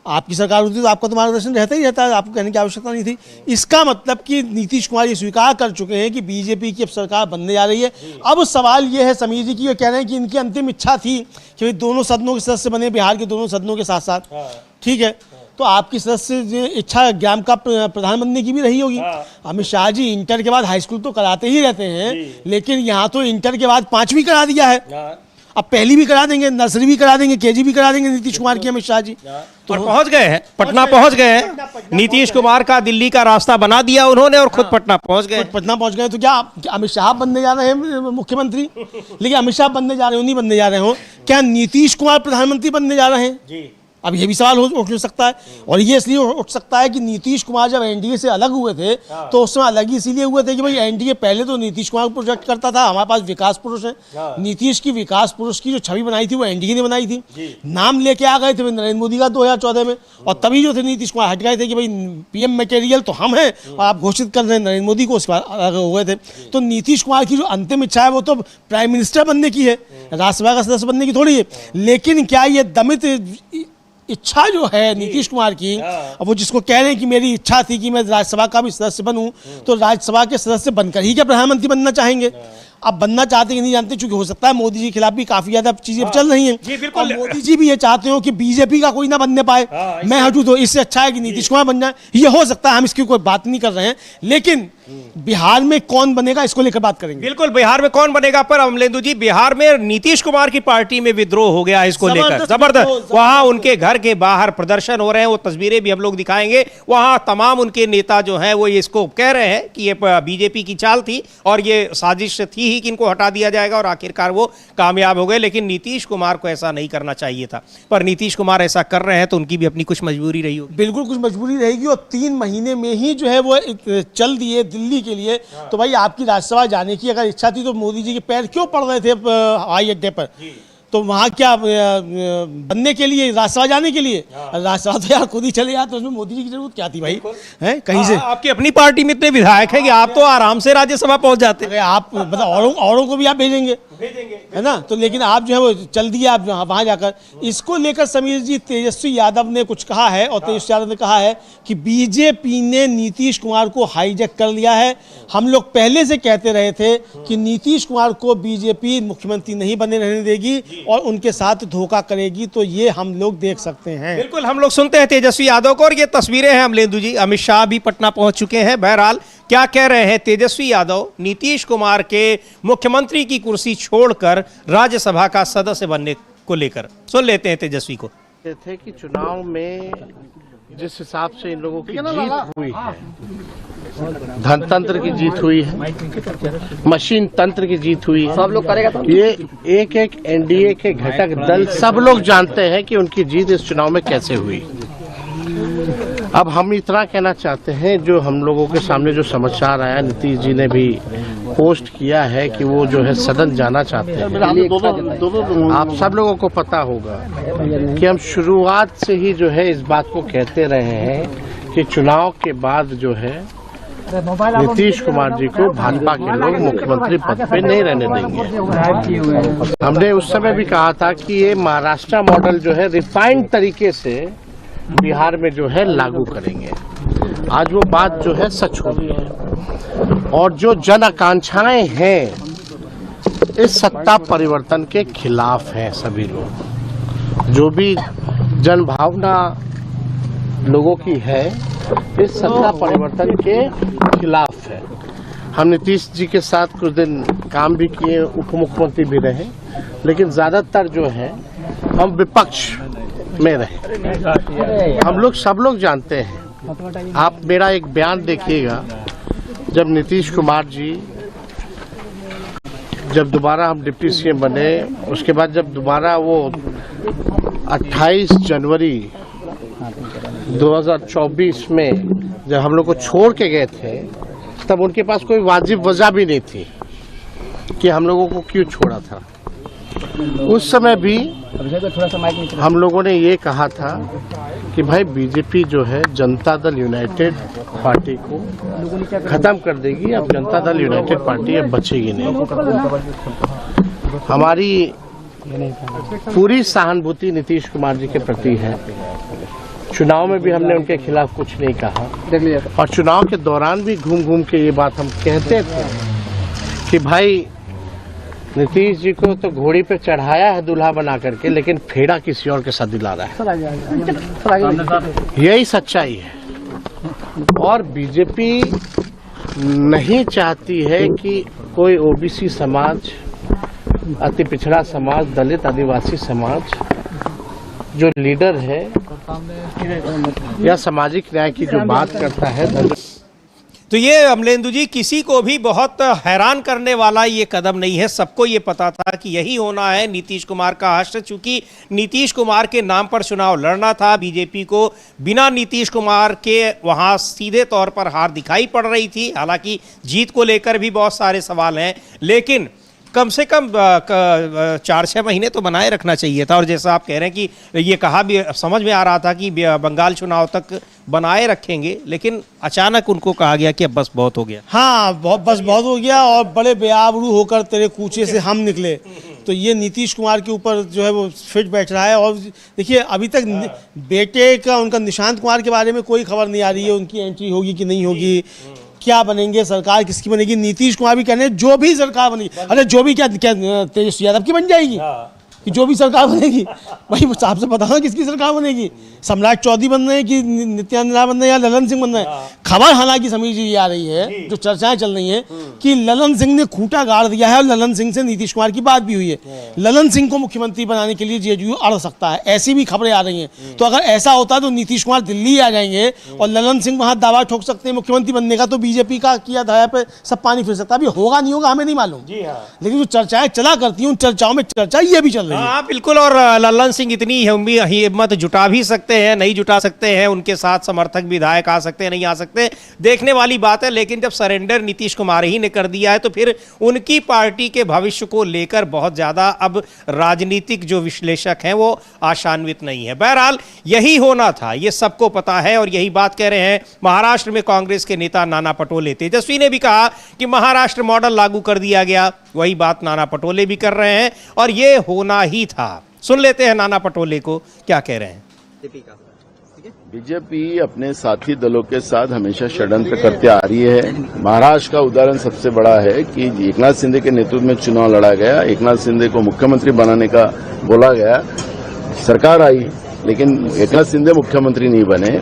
आपकी सरकार होती तो आपका तो मार्गदर्शन रहता ही रहता है, आपको कहने की आवश्यकता नहीं थी। इसका मतलब कि नीतीश कुमार ये स्वीकार कर चुके हैं कि बीजेपी की अब सरकार बनने जा रही है। अब सवाल ये है समीर जी की, ये कह रहे हैं कि इनकी अंतिम इच्छा थी कि दोनों सदनों के सदस्य बने, बिहार के दोनों सदनों के साथ साथ। ठीक है, तो आपकी सदस्य इच्छा ग्राम का प्रधान बनने की भी रही होगी। अमित शाह जी इंटर के बाद हाई स्कूल तो कराते ही रहते हैं, लेकिन यहाँ तो इंटर के बाद 5वीं करा दिया है, अब पहली भी करा देंगे, नर्सरी भी करा देंगे, केजी भी करा देंगे नीतीश कुमार की अमित शाह जी। तो पहुंच गए हैं, पटना पहुंच गए हैं। नीतीश कुमार का दिल्ली का रास्ता बना दिया उन्होंने और खुद पटना पहुंच गए। पटना पहुंच गए तो क्या अमित शाह बनने जा रहे हैं मुख्यमंत्री? लेकिन अमित शाह बनने जा रहे हो, नहीं बनने जा रहे हो, क्या नीतीश कुमार प्रधानमंत्री बनने जा रहे हैं जी? अब ये भी सवाल उठ सकता है। और ये इसलिए उठ सकता है कि नीतीश कुमार जब एनडीए से अलग हुए थे तो उस समय अलग ही इसीलिए हुए थे कि भाई एनडीए पहले तो नीतीश कुमार को प्रोजेक्ट करता था, हमारे पास विकास पुरुष है। नीतीश की विकास पुरुष की जो छवि बनाई थी वो एनडीए ने बनाई थी, नाम लेके आ गए थे नरेंद्र मोदी का 2014 में, और तभी जो थे नीतीश कुमार हट गए थे कि भाई पीएम मटेरियल तो हम हैं और आप घोषित कर रहे हैं नरेंद्र मोदी को, उसके बाद अलग हो गए थे। तो नीतीश कुमार की जो अंतिम इच्छा है वो तो प्राइम मिनिस्टर बनने की है, राज्यसभा का सदस्य बनने की थोड़ी है। लेकिन क्या ये दमित इच्छा जो है नीतीश कुमार की, अब वो जिसको कह रहे हैं कि मेरी इच्छा थी कि मैं राज्यसभा का भी सदस्य बनूं, तो राज्यसभा के सदस्य बनकर ही क्या प्रधानमंत्री बनना चाहेंगे? अब बनना चाहते कि नहीं जानते, क्योंकि हो सकता है मोदी जी के खिलाफ भी काफी ज्यादा चीजें चल रही हैं। जी बिल्कुल। और मोदी जी भी ये चाहते हो कि बीजेपी का कोई ना बनने पाए, मैं हटूं, तो इससे अच्छा है कि नीतीश कुमार बन जाए। ये हो सकता है, हम इसकी कोई बात नहीं कर रहे हैं, लेकिन बिहार में कौन बनेगा इसको लेकर बात करेंगे। बिल्कुल, बिहार में कौन बनेगा पर अमलेंदु जी, बिहार में नीतीश कुमार की पार्टी में विद्रोह हो गया इसको लेकर, जबरदस्त। वहां उनके घर के बाहर प्रदर्शन हो रहे हैं, वो तस्वीरें भी हम लोग दिखाएंगे। वहां तमाम उनके नेता जो हैं वो इसको कह रहे हैं कि ये बीजेपी की चाल थी और ये साजिश थी ही कि इनको हटा दिया जाएगा, और आखिरकार वो कामयाब हो गए। लेकिन नीतीश कुमार को ऐसा नहीं करना चाहिए था, पर नीतीश कुमार ऐसा कर रहे हैं तो उनकी भी अपनी कुछ मजबूरी रही होगी। बिल्कुल कुछ मजबूरी रहेगी, और 3 महीने में ही जो है वो चल दिए दिल्ली के लिए। तो भाई आपकी राज्यसभा जाने की अगर इच्छा थी तो मोदी जी के पैर क्यों पड़ रहे थे हवाई अड्डे पर? तो वहाँ क्या बनने के लिए, राज्यसभा जाने के लिए? राज्यसभा तो यार खुद ही चले जाते, तो उसमें मोदी जी की जरूरत क्या थी भाई? हैं कहीं से आपकी अपनी पार्टी में इतने विधायक हैं कि आप तो आराम से राज्यसभा पहुंच जाते। अरे आप मतलब औरों को भी आप भेजेंगे, है ना? तो लेकिन आप जो है वो चल दिया आप वहाँ जाकर। इसको लेकर समीर जी, तेजस्वी यादव ने कुछ कहा है, और तेजस्वी यादव ने कहा है कि बीजेपी ने नीतीश कुमार को हाईजैक कर लिया है। हम लोग पहले से कहते रहे थे कि नीतीश कुमार को बीजेपी मुख्यमंत्री नहीं बने रहने देगी और उनके साथ धोखा करेगी, तो ये हम लोग देख सकते हैं। बिल्कुल, हम लोग सुनते हैं तेजस्वी यादव को, और ये तस्वीरें हैं अमलेंदु जी, अमित शाह भी पटना पहुंच चुके हैं। बहरहाल क्या कह रहे हैं तेजस्वी यादव नीतीश कुमार के मुख्यमंत्री की कुर्सी छोड़कर राज्यसभा का सदस्य बनने को लेकर? सुन लेते हैं तेजस्वी को। थे कि चुनाव में जिस हिसाब से इन लोगों की जीत हुई है, धनतंत्र की जीत हुई है, मशीन तंत्र की जीत हुई है, सब लोग करेगा तो ये एक एक एनडीए के घटक दल सब लोग जानते हैं कि उनकी जीत इस चुनाव में कैसे हुई। अब हम इतना कहना चाहते हैं, जो हम लोगों के सामने जो समाचार आया, नीतीश जी ने भी पोस्ट किया है कि वो जो है सदन जाना चाहते हैं। आप सब लोगों को पता होगा कि हम शुरुआत से ही जो है इस बात को कहते रहे हैं कि चुनाव के बाद जो है नीतीश कुमार जी को भाजपा के लोग मुख्यमंत्री पद पे नहीं रहने देंगे। हमने उस समय भी कहा था कि ये महाराष्ट्र मॉडल जो है रिफाइंड तरीके से बिहार में जो है लागू करेंगे। आज वो बात जो है सच हो गई है, और जो जन आकांक्षाएं हैं इस सत्ता परिवर्तन के खिलाफ हैं सभी लोग। जो भी जन भावना लोगों की है इस सत्ता परिवर्तन के खिलाफ है। हम नीतीश जी के साथ कुछ दिन काम भी किए, उप मुख्यमंत्री भी रहे, लेकिन ज्यादातर जो है हम विपक्ष में रहे। हम लोग सब लोग जानते हैं। आप मेरा एक बयान देखिएगा, जब नीतीश कुमार जी जब दोबारा हम डिप्टी सीएम बने, उसके बाद जब दोबारा वो 28 जनवरी 2024 में जब हम लोग को छोड़ के गए थे, तब उनके पास कोई वाजिब वजह भी नहीं थी कि हम लोगों को क्यों छोड़ा था। उस समय भी हम लोगों ने ये कहा था कि भाई बीजेपी जो है जनता दल यूनाइटेड पार्टी को खत्म कर देगी, अब जनता दल यूनाइटेड पार्टी अब बचेगी नहीं। हमारी पूरी सहानुभूति नीतीश कुमार जी के प्रति है। चुनाव में भी हमने उनके खिलाफ कुछ नहीं कहा, और चुनाव के दौरान भी घूम घूम के ये बात हम कहते थे कि भाई नीतीश जी को तो घोड़ी पे चढ़ाया है दूल्हा बना करके, लेकिन फेड़ा किसी और के साथ दिला रहा है। यही सच्चाई है। और बीजेपी नहीं चाहती है कि कोई ओबीसी समाज, अति पिछड़ा समाज, दलित आदिवासी समाज जो लीडर है या सामाजिक न्याय की जो बात करता है। तो ये अमलेंदु जी किसी को भी बहुत हैरान करने वाला ये कदम नहीं है। सबको ये पता था कि यही होना है। नीतीश कुमार का हश्र, चूंकि नीतीश कुमार के नाम पर चुनाव लड़ना था, बीजेपी को बिना नीतीश कुमार के वहां सीधे तौर पर हार दिखाई पड़ रही थी। हालांकि जीत को लेकर भी बहुत सारे सवाल हैं, लेकिन कम से कम 4-6 महीने तो बनाए रखना चाहिए था। और जैसा आप कह रहे हैं कि ये कहा भी, समझ में आ रहा था कि बंगाल चुनाव तक बनाए रखेंगे, लेकिन अचानक उनको कहा गया कि अब बस बहुत हो गया। हाँ, बस बहुत हो गया और बड़े बेआबरू होकर तेरे कूचे से हम निकले। तो ये नीतीश कुमार के ऊपर जो है वो फिट बैठ रहा है। और देखिए अभी तक बेटे का, उनका निशांत कुमार के बारे में कोई खबर नहीं आ रही है, उनकी एंट्री होगी कि नहीं होगी, क्या बनेंगे, सरकार किसकी बनेगी। नीतीश कुमार भी कहने हैं जो भी सरकार बनेगी, अरे जो भी क्या तेजस्वी यादव की बन जाएगी कि जो भी सरकार बनेगी, भाई साहब से बताओ किसकी सरकार बनेगी, सम्राट चौधरी बन रहे हैं कि नित्यानंद राय बन रहे हैं या ललन सिंह बन रहे हैं। खबर हालांकि समीर जी ये आ रही है, जो चर्चाएं चल रही हैं कि ललन सिंह ने खूंटा गाड़ दिया है और ललन सिंह से नीतीश कुमार की बात भी हुई है। ललन सिंह को मुख्यमंत्री बनाने के लिए जेडीयू अड़ सकता है, ऐसी भी खबरें आ रही हैं। तो अगर ऐसा होता तो नीतीश कुमार दिल्ली आ जाएंगे और ललन सिंह वहां दावा ठोक सकते हैं मुख्यमंत्री बनने का, तो बीजेपी का किया धाया पे सब पानी फिर सकता है। अभी होगा नहीं होगा हमें नहीं मालूम, लेकिन जो चर्चाएं चला करती हैं उन चर्चाओं में चर्चा ये भी चल रही है। हाँ बिल्कुल। और ललन सिंह इतनी हिम्मत जुटा भी सकते हैं, नहीं जुटा सकते हैं, उनके साथ समर्थक विधायक आ सकते हैं, नहीं आ सकते, देखने वाली बात है। लेकिन जब सरेंडर नीतीश कुमार ही ने कर दिया है तो फिर उनकी पार्टी के भविष्य को लेकर बहुत ज्यादा अब राजनीतिक जो विश्लेषक हैं वो आशान्वित नहीं है। बहरहाल यही होना था, ये सबको पता है और यही बात कह रहे हैं महाराष्ट्र में कांग्रेस के नेता नाना पटोले। तेजस्वी ने भी कहा कि महाराष्ट्र मॉडल लागू कर दिया गया, वही बात नाना पटोले भी कर रहे हैं और ये होना ही था। सुन लेते हैं नाना पटोले को क्या कह रहे हैं। बीजेपी अपने साथी दलों के साथ हमेशा षड्यंत्र करते आ रही है। महाराष्ट्र का उदाहरण सबसे बड़ा है कि एकनाथ शिंदे के नेतृत्व में चुनाव लड़ा गया, एकनाथ शिंदे को मुख्यमंत्री बनाने का बोला गया, सरकार आई, लेकिन एकनाथ शिंदे मुख्यमंत्री नहीं बने।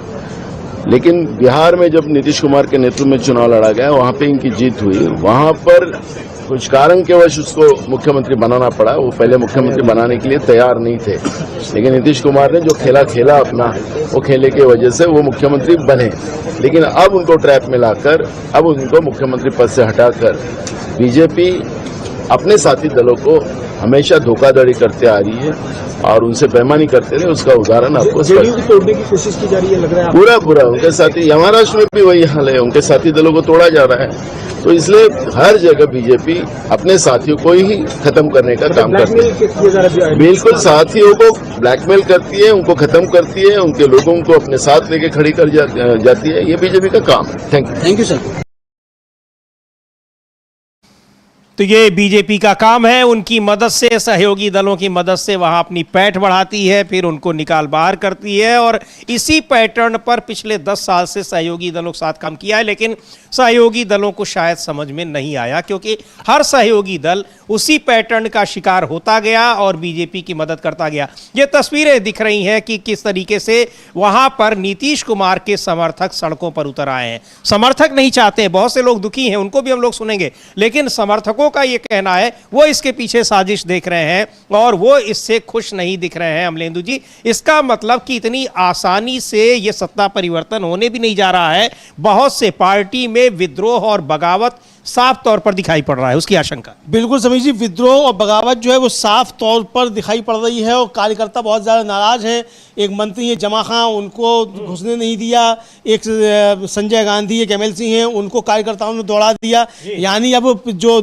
लेकिन बिहार में जब नीतीश कुमार के नेतृत्व में चुनाव लड़ा गया, वहां पे इनकी जीत हुई, वहां पर कुछ कारण के वश उसको मुख्यमंत्री बनाना पड़ा। वो पहले मुख्यमंत्री बनाने के लिए तैयार नहीं थे, लेकिन नीतीश कुमार ने जो खेला अपना, वो खेले की वजह से वो मुख्यमंत्री बने। लेकिन अब उनको ट्रैप में लाकर, अब उनको मुख्यमंत्री पद से हटाकर बीजेपी अपने साथी दलों को हमेशा धोखाधड़ी करते आ रही है और उनसे बेईमानी करते रहे। उसका उदाहरण आपको तोड़ने की कोशिश की जा रही है, लग रहा है पूरा उनके साथी, महाराष्ट्र में भी वही हाल है, उनके साथी दलों को तोड़ा जा रहा है। तो इसलिए हर जगह बीजेपी अपने साथियों को ही खत्म करने का काम करती है। बिल्कुल, साथियों को ब्लैकमेल करती है, उनको खत्म करती है, उनके लोगों को अपने साथ लेके खड़ी कर जाती है। ये बीजेपी का काम है। Thank you sir. तो ये बीजेपी का काम है, उनकी मदद से, सहयोगी दलों की मदद से वहां अपनी पैठ बढ़ाती है, फिर उनको निकाल बाहर करती है। और इसी पैटर्न पर पिछले 10 साल से सहयोगी दलों के साथ काम किया है, लेकिन सहयोगी दलों को शायद समझ में नहीं आया, क्योंकि हर सहयोगी दल उसी पैटर्न का शिकार होता गया और बीजेपी की मदद करता गया। ये तस्वीरें दिख रही हैं कि किस तरीके से वहां पर नीतीश कुमार के समर्थक सड़कों पर उतर आए हैं। समर्थक नहीं चाहते, बहुत से लोग दुखी हैं, उनको भी हम लोग सुनेंगे, लेकिन समर्थकों का ये कहना है वो इसके पीछे साजिश देख रहे हैं और वो इससे खुश नहीं दिख रहे हैं। अमलेंदु जी, इसका मतलब कि इतनी आसानी से ये सत्ता परिवर्तन होने भी नहीं जा रहा है। बहुत से पार्टी में विद्रोह और बगावत साफ तौर पर दिखाई पड़ रहा है, उसकी आशंका। बिल्कुल समीर जी, विद्रोह और बगावत जो है वो साफ तौर पर दिखाई पड़ रही है और कार्यकर्ता बहुत ज़्यादा नाराज हैं। एक मंत्री है जमा खां, उनको घुसने नहीं दिया। एक संजय गांधी, एक MLC हैं, उनको कार्यकर्ताओं ने दौड़ा दिया। यानी अब जो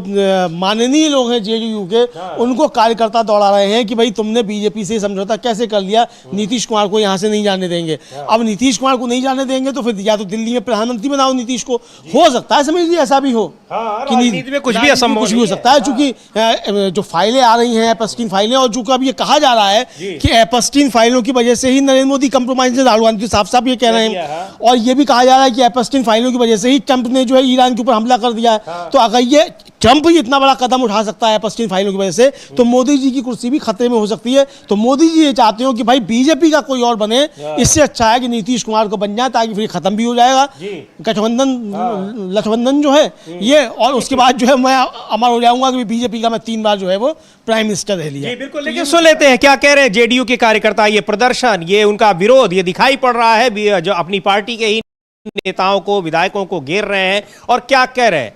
माननीय लोग हैं जेडीयू के, उनको कार्यकर्ता दौड़ा रहे हैं कि भाई तुमने बीजेपी से समझौता कैसे कर लिया, नीतीश कुमार को यहाँ से नहीं जाने देंगे। अब नीतीश कुमार को नहीं जाने देंगे तो फिर या तो दिल्ली में प्रधानमंत्री बनाओ नीतीश को, हो सकता है समीर जी ऐसा भी हो कि राजनीति में कुछ भी असंभव कुछ भी हो सकता है। चूंकि जो फाइलें आ रही हैं, एपस्टीन फाइलें, और जो अब ये कहा जा रहा है कि एपस्टीन फाइलों की वजह से ही नरेंद्र मोदी कंप्रोमाइज से, राहुल गांधी साफ ये कह रहे हैं। और ये भी कहा जा रहा है कि एपस्टीन फाइलों की वजह से ही ट्रंप ने जो है ईरान के ऊपर हमला कर दिया है। तो अगर ये ट्रंप ही इतना बड़ा कदम उठा सकता है एपस्टीन फाइलों की वजह से, तो मोदी जी की कुर्सी भी खतरे में हो सकती है। तो मोदी जी ये चाहते हो कि भाई बीजेपी का कोई और बने, इससे अच्छा है कि नीतीश कुमार को बन जाए, ताकि फिर खत्म भी हो जाएगा गठबंधन जो है ये। और उसके बाद जो है मैं अमर हो जाऊंगा कि बीजेपी का मैं 3 बार जो है वो प्राइम मिनिस्टर रह लिया। बिल्कुल, लेकिन सुन लेते हैं क्या कह रहे हैं जेडीयू के कार्यकर्ता। ये प्रदर्शन, ये उनका विरोध, ये दिखाई पड़ रहा है, जो अपनी पार्टी के ही नेताओं को, विधायकों को घेर रहे हैं और क्या कह रहे हैं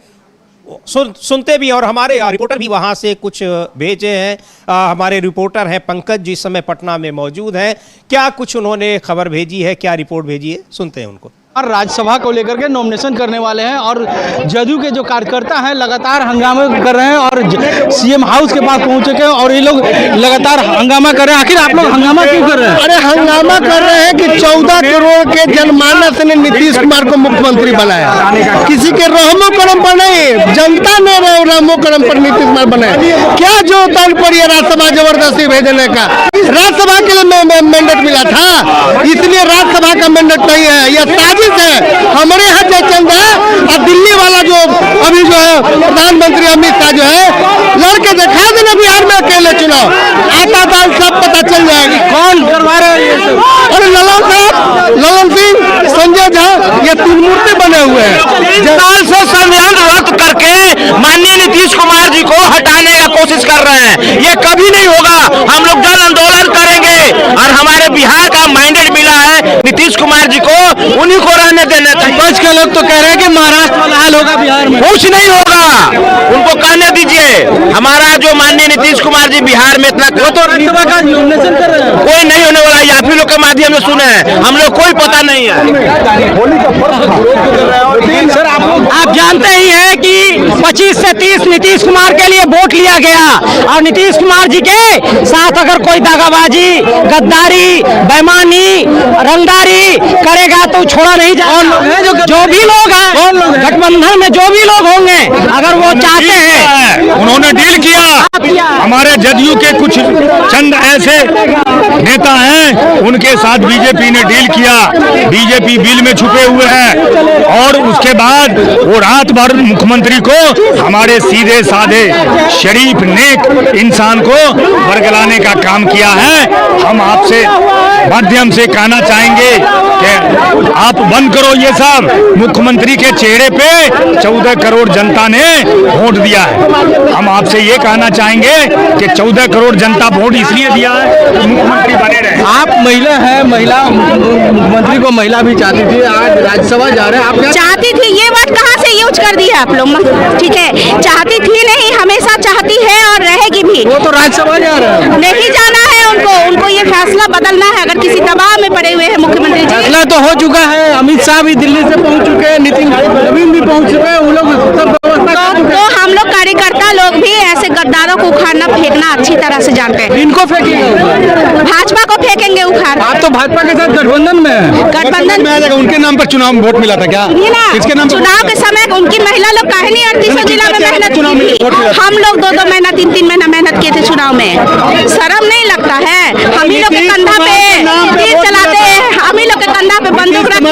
सुनते भी। और हमारे रिपोर्टर भी वहां से कुछ भेजे हैं। हमारे रिपोर्टर हैं पंकज, जिस समय पटना में मौजूद हैं। क्या कुछ उन्होंने खबर भेजी है, क्या रिपोर्ट भेजी है, सुनते हैं उनको। और राज्यसभा को लेकर के नॉमिनेशन करने वाले हैं और जदयू के जो कार्यकर्ता हैं लगातार हंगामा कर रहे हैं और सीएम हाउस के पास पहुंच चुके हैं और ये लोग लगातार हंगामा कर रहे हैं। आखिर आप लोग हंगामा क्यों कर रहे हैं? अरे हंगामा कर रहे हैं कि 14 करोड़ के जनमानस ने नीतीश कुमार को मुख्यमंत्री बनाया, किसी के रहमो करम पर नहीं, जनता ने रहमो करम पर नीतीश कुमार बनाया। क्या जो तन पर ये राज्यसभा जबरदस्ती भेजने का, राज्यसभा के लिए मैंडेट मिला था, इसलिए राज्यसभा का मैंडेट नहीं है, यह साजिश है। हमारे यहाँ जयचंद है और दिल्ली वाला जो अभी जो है प्रधानमंत्री अमित शाह जो है लड़के दिखा देना बिहार में अकेले चुनाव आता दाल सब पता चल जाएगी कौन करवा रहे हैं। अरे ललन साहब, ललन सिंह, संजय झा, ये तीन मूर्ति बने हुए हैं। साल से संविधान रद्द करके माननीय नीतीश कुमार जी को हटाने का कोशिश कर रहे हैं। ये कभी नहीं होगा। हम लोग जन आंदोलन करेंगे और हमारे बिहार का मैंडेट मिला है नीतीश कुमार जी को, उन्हीं को रहने देना चाहिए। विपक्ष के लोग तो कह रहे हैं कि महाराष्ट्र वाला हाल होगा बिहार में। कुछ नहीं होगा, उनको कहने दीजिए। हमारा जो माननीय नीतीश कुमार जी बिहार में इतना वो तो राज्यसभा का नॉमिनेशन कर रहे हैं। कोई नहीं होने वाला है, आप ही लोग के माध्यम से सुने हैं, हम लोग कोई पता नहीं है। सर आप जानते ही हैं कि 25 से 30 नीतीश कुमार के लिए वोट लिया गया और नीतीश कुमार जी के साथ अगर कोई दागाबाजी, गद्दारी, बेईमानी, रंगदारी करेगा तो छोड़ा नहीं जाएगा। जो भी लोग हैं गठबंधन में, जो भी लोग होंगे, अगर वो चाहते हैं, उन्होंने डील किया। हमारे जदयू के कुछ चंद ऐसे नेता हैं, उनके साथ बीजेपी ने डील किया। बीजेपी बिल में छुपे हुए हैं और उसके बाद वो रात भर मुख्यमंत्री को, हमारे सीधे साधे शरीफ नेक इंसान को बरगलाने का काम किया है। हम आपसे माध्यम से कहना चाहेंगे कि आप बंद करो ये सब। मुख्यमंत्री के चेहरे पे 14 करोड़ जनता ने वोट दिया है। हम आपसे ये कहना चाहेंगे कि 14 करोड़ जनता वोट इसलिए दिया है कि मुख्यमंत्री बने रहे। आप महिला हैं, महिला मुख्यमंत्री को महिला भी चाहती थी, आज राज्यसभा जा रहे हैं। आप क्या चाहती थी? ये वर्ड कहाँ से यूज कर दिया आप लोग? ठीक है, चाहती थी नहीं, हमेशा चाहती है और रहेगी भी। वो तो राज्यसभा जा रहे हैं। नहीं जाना है उनको ये फैसला बदलना है। अगर किसी दबाव में पड़े हुए हैं मुख्यमंत्री जी, फैसला तो हो चुका है। अमित शाह भी दिल्ली से पहुंच चुके हैं, नितिन नवीन भी पहुंच चुके हैं, वो लोग सब व्यवस्था तो हम लोग कार्यकर्ता लोग भी ऐसे गद्दारों को उखाड़ना फेंकना अच्छी तरह से जानते हैं। इनको फेंकेंगे, भाजपा को फेंकेंगे उखाड़। आप तो भाजपा के साथ गठबंधन में हैं। गठबंधन में आ जाएगा। उनके नाम पर चुनाव में वोट मिला था क्या? किसके नाम? चुनाव के समय उनकी महिला लोग काहे नहीं 38 जिला में मेहनत की थी? हम लोग 2-2 महीना 3-3 महीना मेहनत किए थे चुनाव में। शर्म नहीं लगता है? हम ही लोग के कंधा पे तीर चलाते हैं, हम ही लोग के कंधा पे बंदूक रख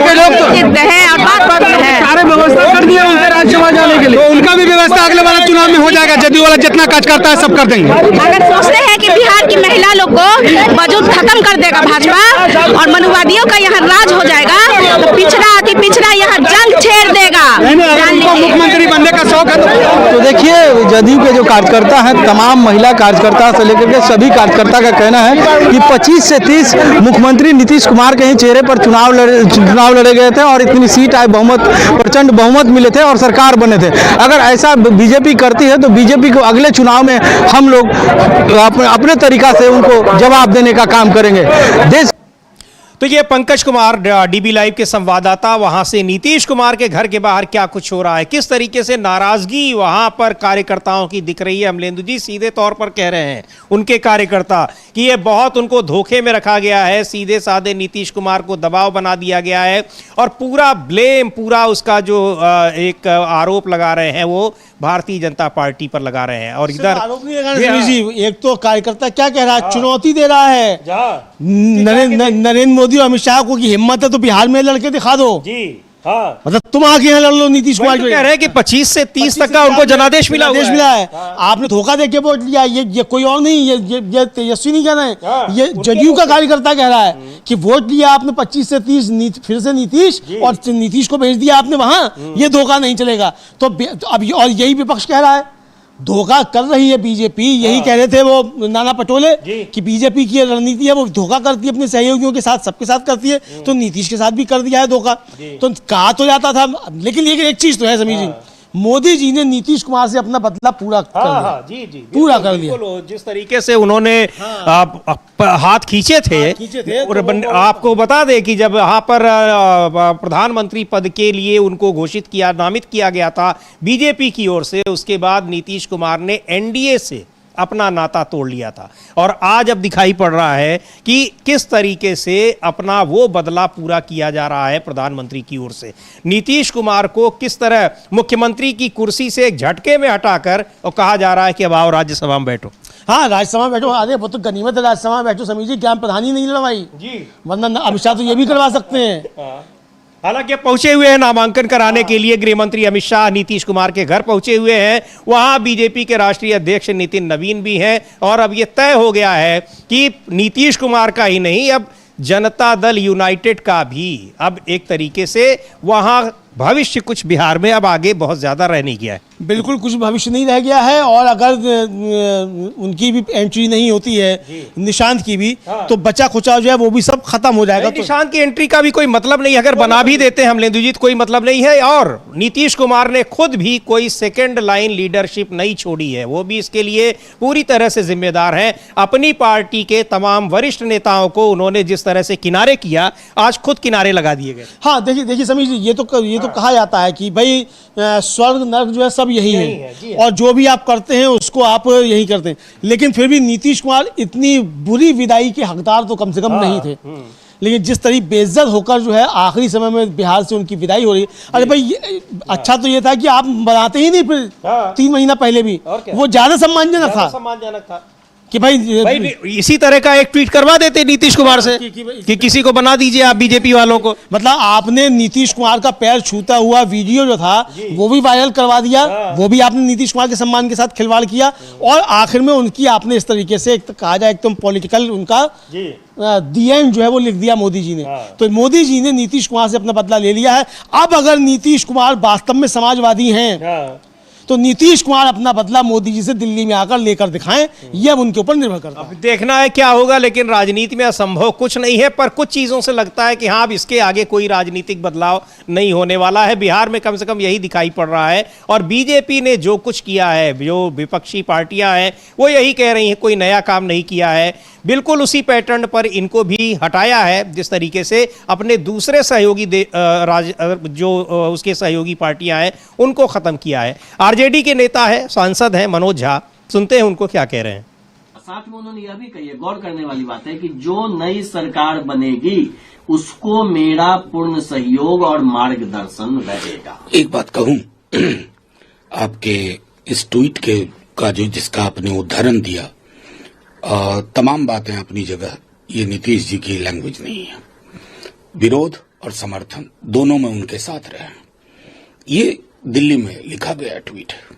के लोग जीतते हैं और बात करते हैं। सारे व्यवस्था कर दिया उनके राज्यसभा जाने के लिए। तो उनका भी व्यवस्था अगले वाला चुनाव में हो जाएगा। जदयू वाला जितना काज करता है सब कर देंगे। अगर सोचते हैं कि बिहार की महिला लोग को वजूद खत्म कर देगा भाजपा और मनुवादियों का यहाँ राज हो जाएगा, तो पिछड़ा अति पिछड़ा यहाँ जंग छेड़ देगा। मुख्यमंत्री बनने का शौक है तो देखिए, जदयू के जो कार्यकर्ता हैं, तमाम महिला कार्यकर्ता से लेकर के सभी कार्यकर्ता का कहना है कि 25 से 30 मुख्यमंत्री नीतीश कुमार के ही चेहरे पर चुनाव लड़े गए थे और इतनी सीट आए, प्रचंड बहुमत मिले थे और सरकार बने थे। अगर ऐसा बीजेपी करती है तो बीजेपी को अगले चुनाव में हम लोग अपने तरीका से उनको जवाब देने का काम करेंगे। देश तो ये पंकज कुमार डीबी लाइव के संवाददाता, वहां से नीतीश कुमार के घर के बाहर क्या कुछ हो रहा है, किस तरीके से नाराजगी वहां पर कार्यकर्ताओं की दिख रही है। अमलेंदु जी सीधे तौर पर कह रहे हैं उनके कार्यकर्ता कि ये बहुत उनको धोखे में रखा गया है, सीधे साधे नीतीश कुमार को दबाव बना दिया गया है और पूरा ब्लेम, पूरा उसका जो एक आरोप लगा रहे हैं वो भारतीय जनता पार्टी पर लगा रहे हैं। और इधर आरोप नहीं लगाना जी, एक तो कार्यकर्ता क्या कह रहा है, चुनौती दे रहा है नरेंद्र मोदी और अमित शाह को कि हिम्मत है तो बिहार में लड़के दिखा दो जी। हाँ, मतलब तुम आके यहाँ लड़ लो नीतीश कुमार। तो कह रहे हैं कि 25 से 30 तक का उनको जनादेश मिला है। आपने धोखा देके वोट लिया। ये कोई और नहीं, ये तेजस्वी नहीं कह रहे हैं, ये जदयू का कार्यकर्ता कह रहा है कि वोट लिया आपने 25 से 30 फिर से नीतीश और नीतीश को भेज दिया आपने वहां, ये धोखा नहीं चलेगा। तो अब और यही विपक्ष कह रहा है धोखा कर रही है बीजेपी। यही कह रहे थे वो नाना पटोले कि बीजेपी की रणनीति है वो धोखा करती है, अपने सहयोगियों के साथ सबके साथ करती है, तो नीतीश के साथ भी कर दिया है धोखा। तो कहा तो जाता था, लेकिन एक चीज तो है समीर जी, मोदी जी ने नीतीश कुमार से अपना बदला पूरा कर लिया। जी जी पूरा कर लिया। जिस तरीके से उन्होंने हाथ खींचे थे और आपको बता दें कि जब यहाँ पर प्रधानमंत्री पद के लिए उनको घोषित किया, नामित किया गया था बीजेपी की ओर से, उसके बाद नीतीश कुमार ने एनडीए से अपना नाता तोड़ लिया था और आज अब दिखाई पड़ रहा है कि किस तरीके से अपना वो बदला पूरा किया जा रहा है प्रधानमंत्री की ओर से। नीतीश कुमार को किस तरह मुख्यमंत्री की कुर्सी से एक झटके में हटाकर और कहा जा रहा है कि अब आओ राज्यसभा में बैठो। हाँ, राज्यसभा में बैठो। अरे वो तो गनीमत है, राज्यसभा में बैठो। समीर जी, क्या प्रधानी नहीं लड़वाई जी, वरना अमित शाह तो ये भी करवा सकते हैं। हालांकि पहुंचे हुए हैं नामांकन कराने के लिए, गृह मंत्री अमित शाह नीतीश कुमार के घर पहुंचे हुए हैं। वहां बीजेपी के राष्ट्रीय अध्यक्ष नितिन नवीन भी हैं और अब यह तय हो गया है कि नीतीश कुमार का ही नहीं, अब जनता दल यूनाइटेड का भी अब एक तरीके से वहां भविष्य कुछ बिहार में अब आगे बहुत ज्यादा रह नहीं गया है। बिल्कुल कुछ भविष्य नहीं रह गया है और अगर उनकी भी एंट्री नहीं होती है, निशांत की भी, तो बचा खुचा जो है वो भी सब खत्म हो जाएगा। तो निशांत की एंट्री का भी कोई मतलब नहीं, अगर बना भी देते हैं अमलेंदु, कोई मतलब नहीं है। और नीतीश कुमार ने खुद भी कोई सेकेंड लाइन लीडरशिप नहीं छोड़ी है, वो भी इसके लिए पूरी तरह से जिम्मेदार हैं। अपनी पार्टी के तमाम वरिष्ठ नेताओं को उन्होंने जिस तरह से किनारे किया, आज खुद किनारे लगा दिए गए। हाँ, देखिए समीर जी, ये तो कहा जाता है कि भाई स्वर्ग नर्क जो है सब यही है और जो भी आप करते हैं उसको आप यही करते हैं। लेकिन फिर भी नीतीश कुमार इतनी बुरी विदाई के हकदार तो कम से कम नहीं थे। लेकिन जिस तरीके बेइज्जत होकर जो है आखिरी समय में बिहार से उनकी विदाई हो रही है, अरे भाई अच्छा तो ये था कि आप बनाते ही नहीं फिर 3 महीना पहले भी, वो ज्यादा सम्मानजनक था कि भाई इसी तरह का एक ट्वीट करवा देते नीतीश कुमार से कि किसी को बना दीजिए आप बीजेपी वालों को। मतलब आपने नीतीश कुमार का पैर छूता हुआ वीडियो जो था वो भी वायरल करवा दिया, वो भी आपने नीतीश कुमार के सम्मान के साथ खिलवाड़ किया और आखिर में उनकी आपने इस तरीके से कहा जाए एकदम पॉलिटिकल उनका दी एंड जो है वो लिख दिया मोदी जी ने। तो मोदी जी ने नीतीश कुमार से अपना बदला ले लिया है। अब अगर नीतीश कुमार वास्तव में समाजवादी हैं तो नीतीश कुमार अपना बदला मोदी जी से दिल्ली में आकर लेकर दिखाएं, यह अब उनके ऊपर निर्भर करता है। अब देखना है क्या होगा, लेकिन राजनीति में असंभव कुछ नहीं है, पर कुछ चीजों से लगता है कि हाँ, अब इसके आगे कोई राजनीतिक बदलाव नहीं होने वाला है। बिहार में कम से कम यही दिखाई पड़ रहा है और बीजेपी ने जो कुछ किया है, जो विपक्षी पार्टियां हैं वो यही कह रही हैं कोई नया काम नहीं किया है, बिल्कुल उसी पैटर्न पर इनको भी हटाया है जिस तरीके से अपने दूसरे सहयोगी जो उसके सहयोगी पार्टियां हैं उनको खत्म किया है। आरजेडी के नेता है, सांसद हैं मनोज झा, सुनते हैं उनको क्या कह रहे हैं। साथ में उन्होंने यह भी कही है, गौर करने वाली बात है कि जो नई सरकार बनेगी उसको मेरा पूर्ण सहयोग और मार्गदर्शन रहेगा। एक बात कहूं, आपके इस ट्वीट के का जिसका आपने उदाहरण दिया, तमाम बातें अपनी जगह, ये नीतीश जी की लैंग्वेज नहीं है। विरोध और समर्थन दोनों में उनके साथ रहे। ये दिल्ली में लिखा गया ट्वीट है।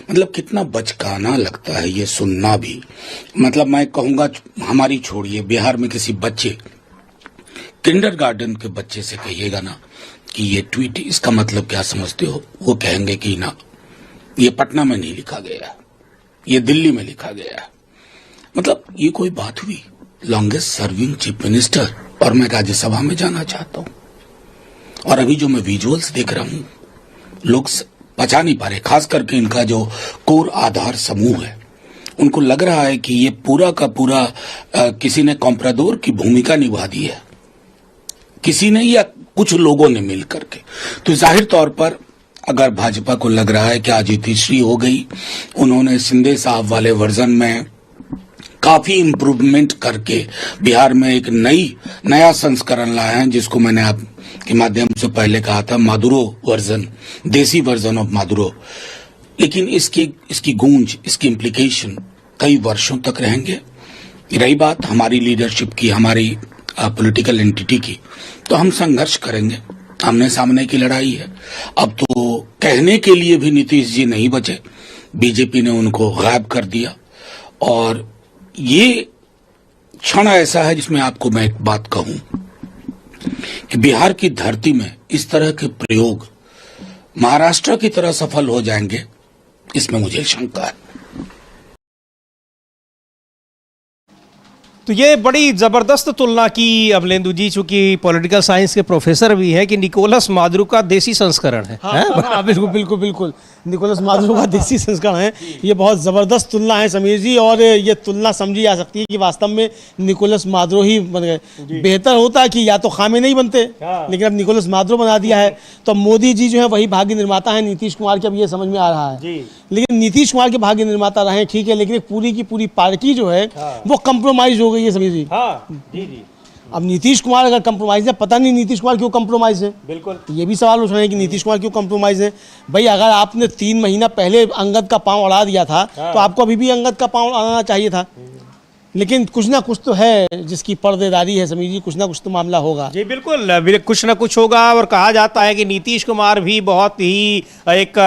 मतलब कितना बचकाना लगता है ये सुनना भी। मतलब मैं कहूंगा, हमारी छोड़िए, बिहार में किसी बच्चे, किंडरगार्टन के बच्चे से कहिएगा ना कि ये ट्वीट इसका मतलब क्या समझते हो, वो कहेंगे कि ना, ये पटना में नहीं लिखा गया, ये दिल्ली में लिखा गया। मतलब ये कोई बात हुई? लॉन्गेस्ट सर्विंग चीफ मिनिस्टर, और मैं राज्यसभा में जाना चाहता हूं। और अभी जो मैं विजुअल्स देख रहा हूं, लोग पचा नहीं पा रहे, खास करके इनका जो कोर आधार समूह है, उनको लग रहा है कि ये पूरा का पूरा किसी ने कॉम्प्राडोर की भूमिका निभा दी है, किसी ने या कुछ लोगों ने मिल करके। तो जाहिर तौर पर अगर भाजपा को लग रहा है कि आज तीसरी हो गई, उन्होंने शिंदे साहब वाले वर्जन में काफी इंप्रूवमेंट करके बिहार में एक नया संस्करण लाए हैं, जिसको मैंने आपके माध्यम से पहले कहा था, मादुरो वर्जन, देसी वर्जन ऑफ मादुरो। लेकिन इसकी गूंज, इसकी इम्प्लीकेशन कई वर्षों तक रहेंगे। रही बात हमारी लीडरशिप की, हमारी पॉलिटिकल एंटिटी की, तो हम संघर्ष करेंगे, आमने सामने की लड़ाई है। अब तो कहने के लिए भी नीतीश जी नहीं बचे, बीजेपी ने उनको गायब कर दिया। और ये क्षण ऐसा है जिसमें आपको मैं एक बात कहूं कि बिहार की धरती में इस तरह के प्रयोग महाराष्ट्र की तरह सफल हो जाएंगे, इसमें मुझे शंका है। तो ये बड़ी ज़बरदस्त तुलना की अमलेंदु जी, चूंकि पॉलिटिकल साइंस के प्रोफेसर भी हैं, कि निकोलस मादुरो का देसी संस्करण है। हाँ, बिल्कुल बिल्कुल बिल्कुल निकोलस मादुरो का देसी संस्करण है। ये बहुत ज़बरदस्त तुलना है समीर जी, और ये तुलना समझी जा सकती है कि वास्तव में निकोलस मादुरो ही बन गए। बेहतर होता कि या तो खामे नहीं बनते, लेकिन अब निकोलस मादुरो बना दिया है। तो मोदी जी जो है वही भाग्य निर्माता है नीतीश कुमार के, अब ये समझ में आ रहा है। लेकिन नीतीश कुमार के भाग्य निर्माता रहे ठीक है, लेकिन पूरी की पूरी पार्टी जो है वो कंप्रोमाइज हो गई है समीर जी। जी। अब नीतीश कुमार अगर कंप्रोमाइज है, पता नहीं नीतीश कुमार क्यों कंप्रोमाइज है। बिल्कुल ये भी सवाल उठ रहे हैं कि नीतीश कुमार क्यों कंप्रोमाइज है। भाई अगर आपने 3 महीना पहले अंगद का पांव अड़ा दिया था तो आपको अभी भी अंगद का पांव अड़ाना चाहिए था। लेकिन कुछ ना कुछ तो है जिसकी पर्देदारी है समीर जी, कुछ ना कुछ तो मामला होगा। जी बिल्कुल, कुछ ना कुछ होगा। और कहा जाता है कि नीतीश कुमार भी बहुत ही एक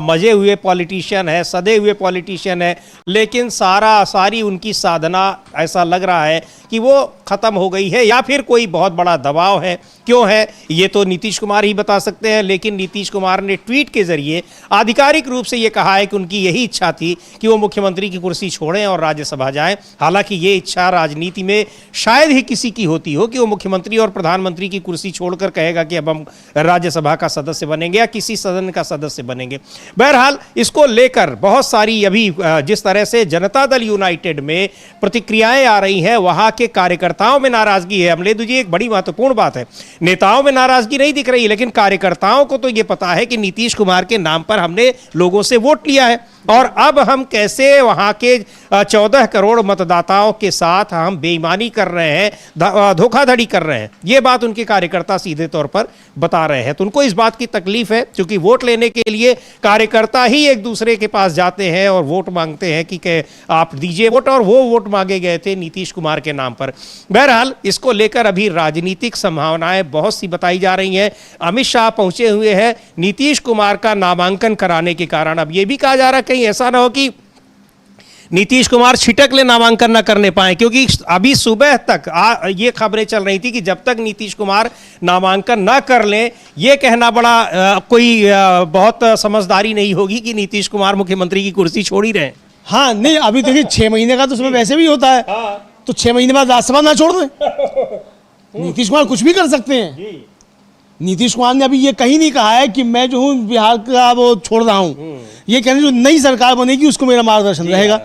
मजे हुए पॉलिटिशियन है, सदे हुए पॉलिटिशियन है, लेकिन सारी उनकी साधना ऐसा लग रहा है कि वो ख़त्म हो गई है, या फिर कोई बहुत बड़ा दबाव है। क्यों है ये तो नीतीश कुमार ही बता सकते हैं, लेकिन नीतीश कुमार ने ट्वीट के जरिए आधिकारिक रूप से ये कहा है कि उनकी यही इच्छा थी कि वो मुख्यमंत्री की कुर्सी छोड़ें और राज्यसभा जाएं। हालांकि ये इच्छा राजनीति में शायद ही किसी की होती हो कि वो मुख्यमंत्री और प्रधानमंत्री की कुर्सी छोड़कर कहेगा कि अब हम राज्यसभा का सदस्य बनेंगे या किसी सदन का सदस्य बनेंगे। बहरहाल इसको लेकर बहुत सारी अभी जिस तरह से जनता दल यूनाइटेड में प्रतिक्रियाएं आ रही हैं, वहां के कार्यकर्ताओं में नाराजगी है। अमलेंदु जी, एक बड़ी महत्वपूर्ण बात है, नेताओं में नाराजगी नहीं दिख रही, लेकिन कार्यकर्ताओं को तो ये पता है कि नीतीश कुमार के नाम पर हमने लोगों से वोट लिया है और अब हम कैसे वहां के 14 करोड़ मतदाताओं के साथ हम बेईमानी कर रहे हैं, धोखाधड़ी कर रहे हैं। ये बात उनके कार्यकर्ता सीधे तौर पर बता रहे हैं। तो उनको इस बात की तकलीफ है, क्योंकि वोट लेने के लिए कार्यकर्ता ही एक दूसरे के पास जाते हैं और वोट मांगते हैं कि आप दीजिए वोट, और वो वोट मांगे गए थे नीतीश कुमार के नाम पर। बहरहाल इसको लेकर अभी राजनीतिक संभावनाएं बहुत सी बताई जा रही हैं। अमित शाह पहुंचे हुए हैं नीतीश कुमार का नामांकन कराने के कारण। अब यह भी कहा जा रहा है कहीं ऐसा ना हो कि नीतीश कुमार छिटक ले नामांकन न करने पाए, क्योंकि अभी सुबह तक ये खबरें चल रही थी कि जब तक नीतीश कुमार नामांकन न कर लें, ये कहना बड़ा कोई बहुत समझदारी नहीं होगी कि नीतीश कुमार मुख्यमंत्री की कुर्सी छोड़ ही रहे। हाँ नहीं, अभी देखिए 6 महीने का तो समय वैसे भी होता है। तो 6 महीने बाद राज्यसभा ना छोड़ दें। नीतीश कुमार कुछ भी कर सकते हैं। नीतीश कुमार ने अभी ये कहीं नहीं कहा है कि मैं जो हूँ बिहार का वो छोड़ रहा हूँ। ये कहने जो नई सरकार बनेगी उसको मेरा मार्गदर्शन रहेगा।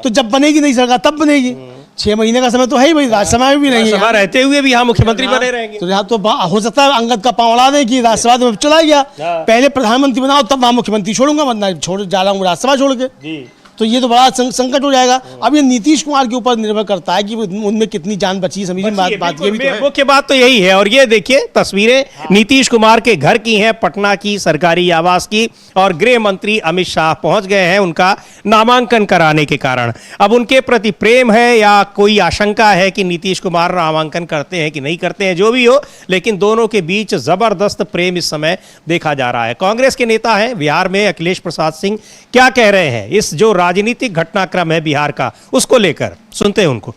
तो जब बनेगी नई सरकार तब बनेगी। 6 महीने का समय तो है ही भाई, राज्यसभा में भी नहीं है, रहते हुए भी यहाँ मुख्यमंत्री बने रहेंगे। तो यहाँ तो हो सकता है अंगद का पांव अड़ा दें कि राज्यसभा में चला गया, पहले प्रधानमंत्री बनाओ तब वहाँ मुख्यमंत्री छोड़ूंगा, वरना छोड़ जा रहा हूँ राज्यसभा छोड़ के। तो ये तो बड़ा संकट हो जाएगा। अब ये नीतीश कुमार के ऊपर निर्भर करता है कि उनमें कितनी जान बची। समझिए बात ये भी तो है। मुख्य बात तो यही है। और ये देखिए तस्वीरें नीतीश कुमार के घर की हैं, पटना की सरकारी आवास की, और गृह मंत्री अमित शाह पहुंच गए हैं उनका नामांकन कराने के कारण। अब उनके प्रति प्रेम है या कोई आशंका है कि नीतीश कुमार नामांकन करते हैं कि नहीं करते हैं, जो भी हो, लेकिन दोनों के बीच जबरदस्त प्रेम इस समय देखा जा रहा है। कांग्रेस के नेता हैं बिहार में अखिलेश प्रसाद सिंह, क्या कह रहे हैं इस जो राजनीतिक घटनाक्रम है बिहार का, उसको लेकर सुनते हैं उनको।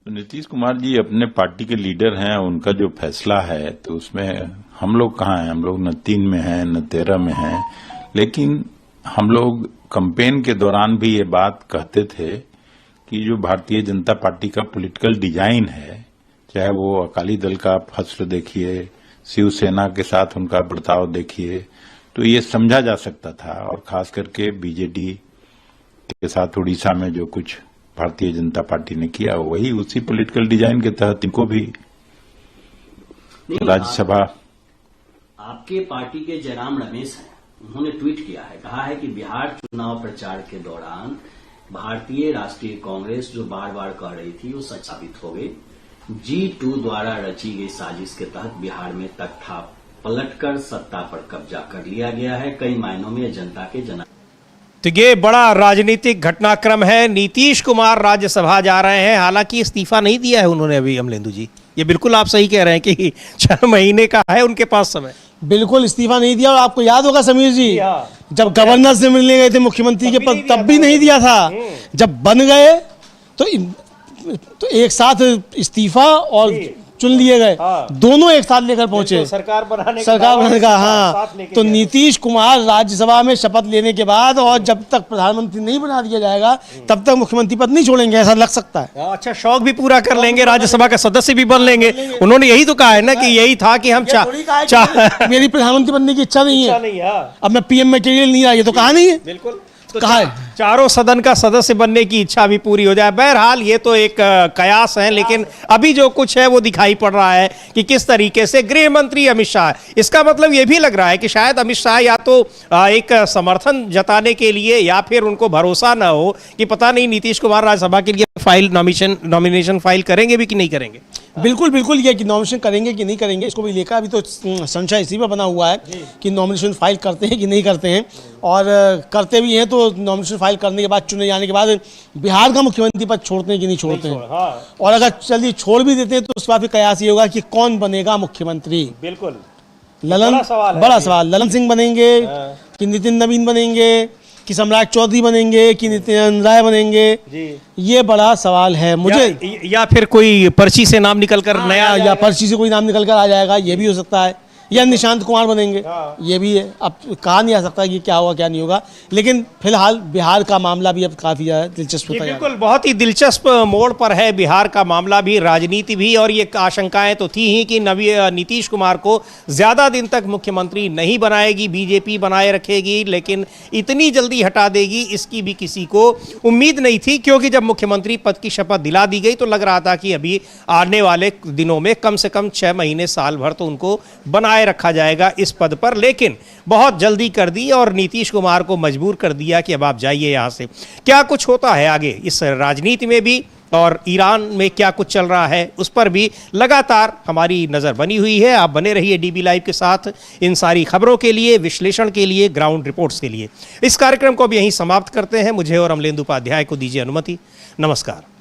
तो नीतीश कुमार जी अपने पार्टी के लीडर हैं, उनका जो फैसला है तो उसमें हम लोग कहाँ हैं, हम लोग न 3 में हैं न 13 में हैं। लेकिन हम लोग कैंपेन के दौरान भी ये बात कहते थे कि जो भारतीय जनता पार्टी का पॉलिटिकल डिजाइन है, चाहे वो अकाली दल का फैसला देखिए, शिवसेना के साथ उनका बर्ताव देखिए, तो ये समझा जा सकता था। और खास करके बीजेडी के साथ उड़ीसा में जो कुछ भारतीय जनता पार्टी ने किया, वही उसी पॉलिटिकल डिजाइन के तहत इनको भी राज्यसभा। आपके पार्टी के जयराम रमेश हैं, उन्होंने ट्वीट किया है, कहा है कि बिहार चुनाव प्रचार के दौरान भारतीय राष्ट्रीय कांग्रेस जो बार बार कह रही थी वो सच साबित हो गई। G2 द्वारा रची गई साजिश के तहत बिहार में तख्ता पलटकर सत्ता पर कब्जा कर लिया गया है। कई मायनों में जनता के जना। तो ये बड़ा राजनीतिक घटनाक्रम है। नीतीश कुमार राज्यसभा जा रहे हैं, हालांकि इस्तीफा नहीं दिया है उन्होंने अभी। अमलेंदु जी, ये बिल्कुल आप सही कह रहे हैं कि 6 महीने का है उनके पास समय। बिल्कुल इस्तीफा नहीं दिया। और आपको याद होगा समीर जी, जब गवर्नर से मिलने गए थे मुख्यमंत्री के पद, तब भी नहीं दिया था। जब बन गए तो एक साथ इस्तीफा और चुन लिए गए, दोनों एक साथ लेकर पहुंचे सरकार बनाने का। हाँ, तो नीतीश कुमार राज्यसभा में शपथ लेने के बाद और जब तक प्रधानमंत्री नहीं बना दिया जाएगा तब तक मुख्यमंत्री पद नहीं छोड़ेंगे, ऐसा लग सकता है। अच्छा, शौक भी पूरा कर लेंगे, राज्यसभा का सदस्य भी बन लेंगे। उन्होंने यही तो कहा है ना कि यही था कि हम मेरी प्रधानमंत्री बनने की इच्छा नहीं है, अब मैं पीएम मटेरियल नहीं आ, ये तो कहा नहीं है। बिल्कुल तो कहा है चारों सदन का सदस्य बनने की इच्छा भी पूरी हो जाए। बहरहाल ये तो एक कयास है, लेकिन अभी जो कुछ है वो दिखाई पड़ रहा है कि किस तरीके से गृह मंत्री अमित शाह, इसका मतलब ये भी लग रहा है कि शायद अमित शाह या तो एक समर्थन जताने के लिए या फिर उनको भरोसा ना हो कि पता नहीं नीतीश कुमार राज्यसभा के लिए फाइल नॉमिनेशन फाइल करेंगे भी कि नहीं करेंगे। बिल्कुल बिल्कुल, ये कि नॉमिनेशन करेंगे कि नहीं करेंगे इसको भी लेकर अभी तो संशय इसी पर बना हुआ है कि नॉमिनेशन फाइल करते हैं कि नहीं करते हैं, और करते भी हैं तो नॉमिनेशन फाइल करने के बाद चुने जाने के बाद बिहार का मुख्यमंत्री पद छोड़ते हैं कि नहीं छोड़ते हैं। और अगर चलिए छोड़ भी देते हैं तो उसके बाद फिर कयास ये होगा कि कौन बनेगा मुख्यमंत्री। बिल्कुल बड़ा सवाल ललन सिंह बनेंगे कि नितिन नवीन बनेंगे कि सम्राट चौधरी बनेंगे कि नित्यानंद राय बनेंगे, ये बड़ा सवाल है मुझे। या फिर कोई पर्ची से नाम निकलकर नया, या पर्ची से कोई नाम निकल कर आ जाएगा, ये भी हो सकता है, या निशांत कुमार बनेंगे, ये भी है। अब कहा नहीं आ सकता कि क्या होगा क्या नहीं होगा, लेकिन फिलहाल बिहार का मामला भी अब काफी ज्यादा दिलचस्प होता है। बिल्कुल, बहुत ही दिलचस्प मोड़ पर है बिहार का मामला भी, राजनीति भी, और ये आशंकाएं तो थी ही कि नीतीश कुमार को ज्यादा दिन तक मुख्यमंत्री नहीं बनाएगी बीजेपी, बनाए रखेगी, लेकिन इतनी जल्दी हटा देगी इसकी भी किसी को उम्मीद नहीं थी, क्योंकि जब मुख्यमंत्री पद की शपथ दिला दी गई तो लग रहा था कि अभी आने वाले दिनों में कम से कम 6 महीने साल भर तो उनको बनाए रखा जाएगा इस पद पर, लेकिन बहुत जल्दी कर दी और नीतीश कुमार को मजबूर कर दिया कि अब आप जाइए यहां से। क्या कुछ होता है आगे इस राजनीति में भी और ईरान में क्या कुछ चल रहा है उस पर भी लगातार हमारी नजर बनी हुई है। आप बने रहिए डीबी लाइव के साथ इन सारी खबरों के लिए, विश्लेषण के लिए, ग्राउंड रिपोर्ट्स के लिए। इस कार्यक्रम को अब यहीं समाप्त करते हैं। मुझे और अमलेंदु उपाध्याय को दीजिए अनुमति। नमस्कार।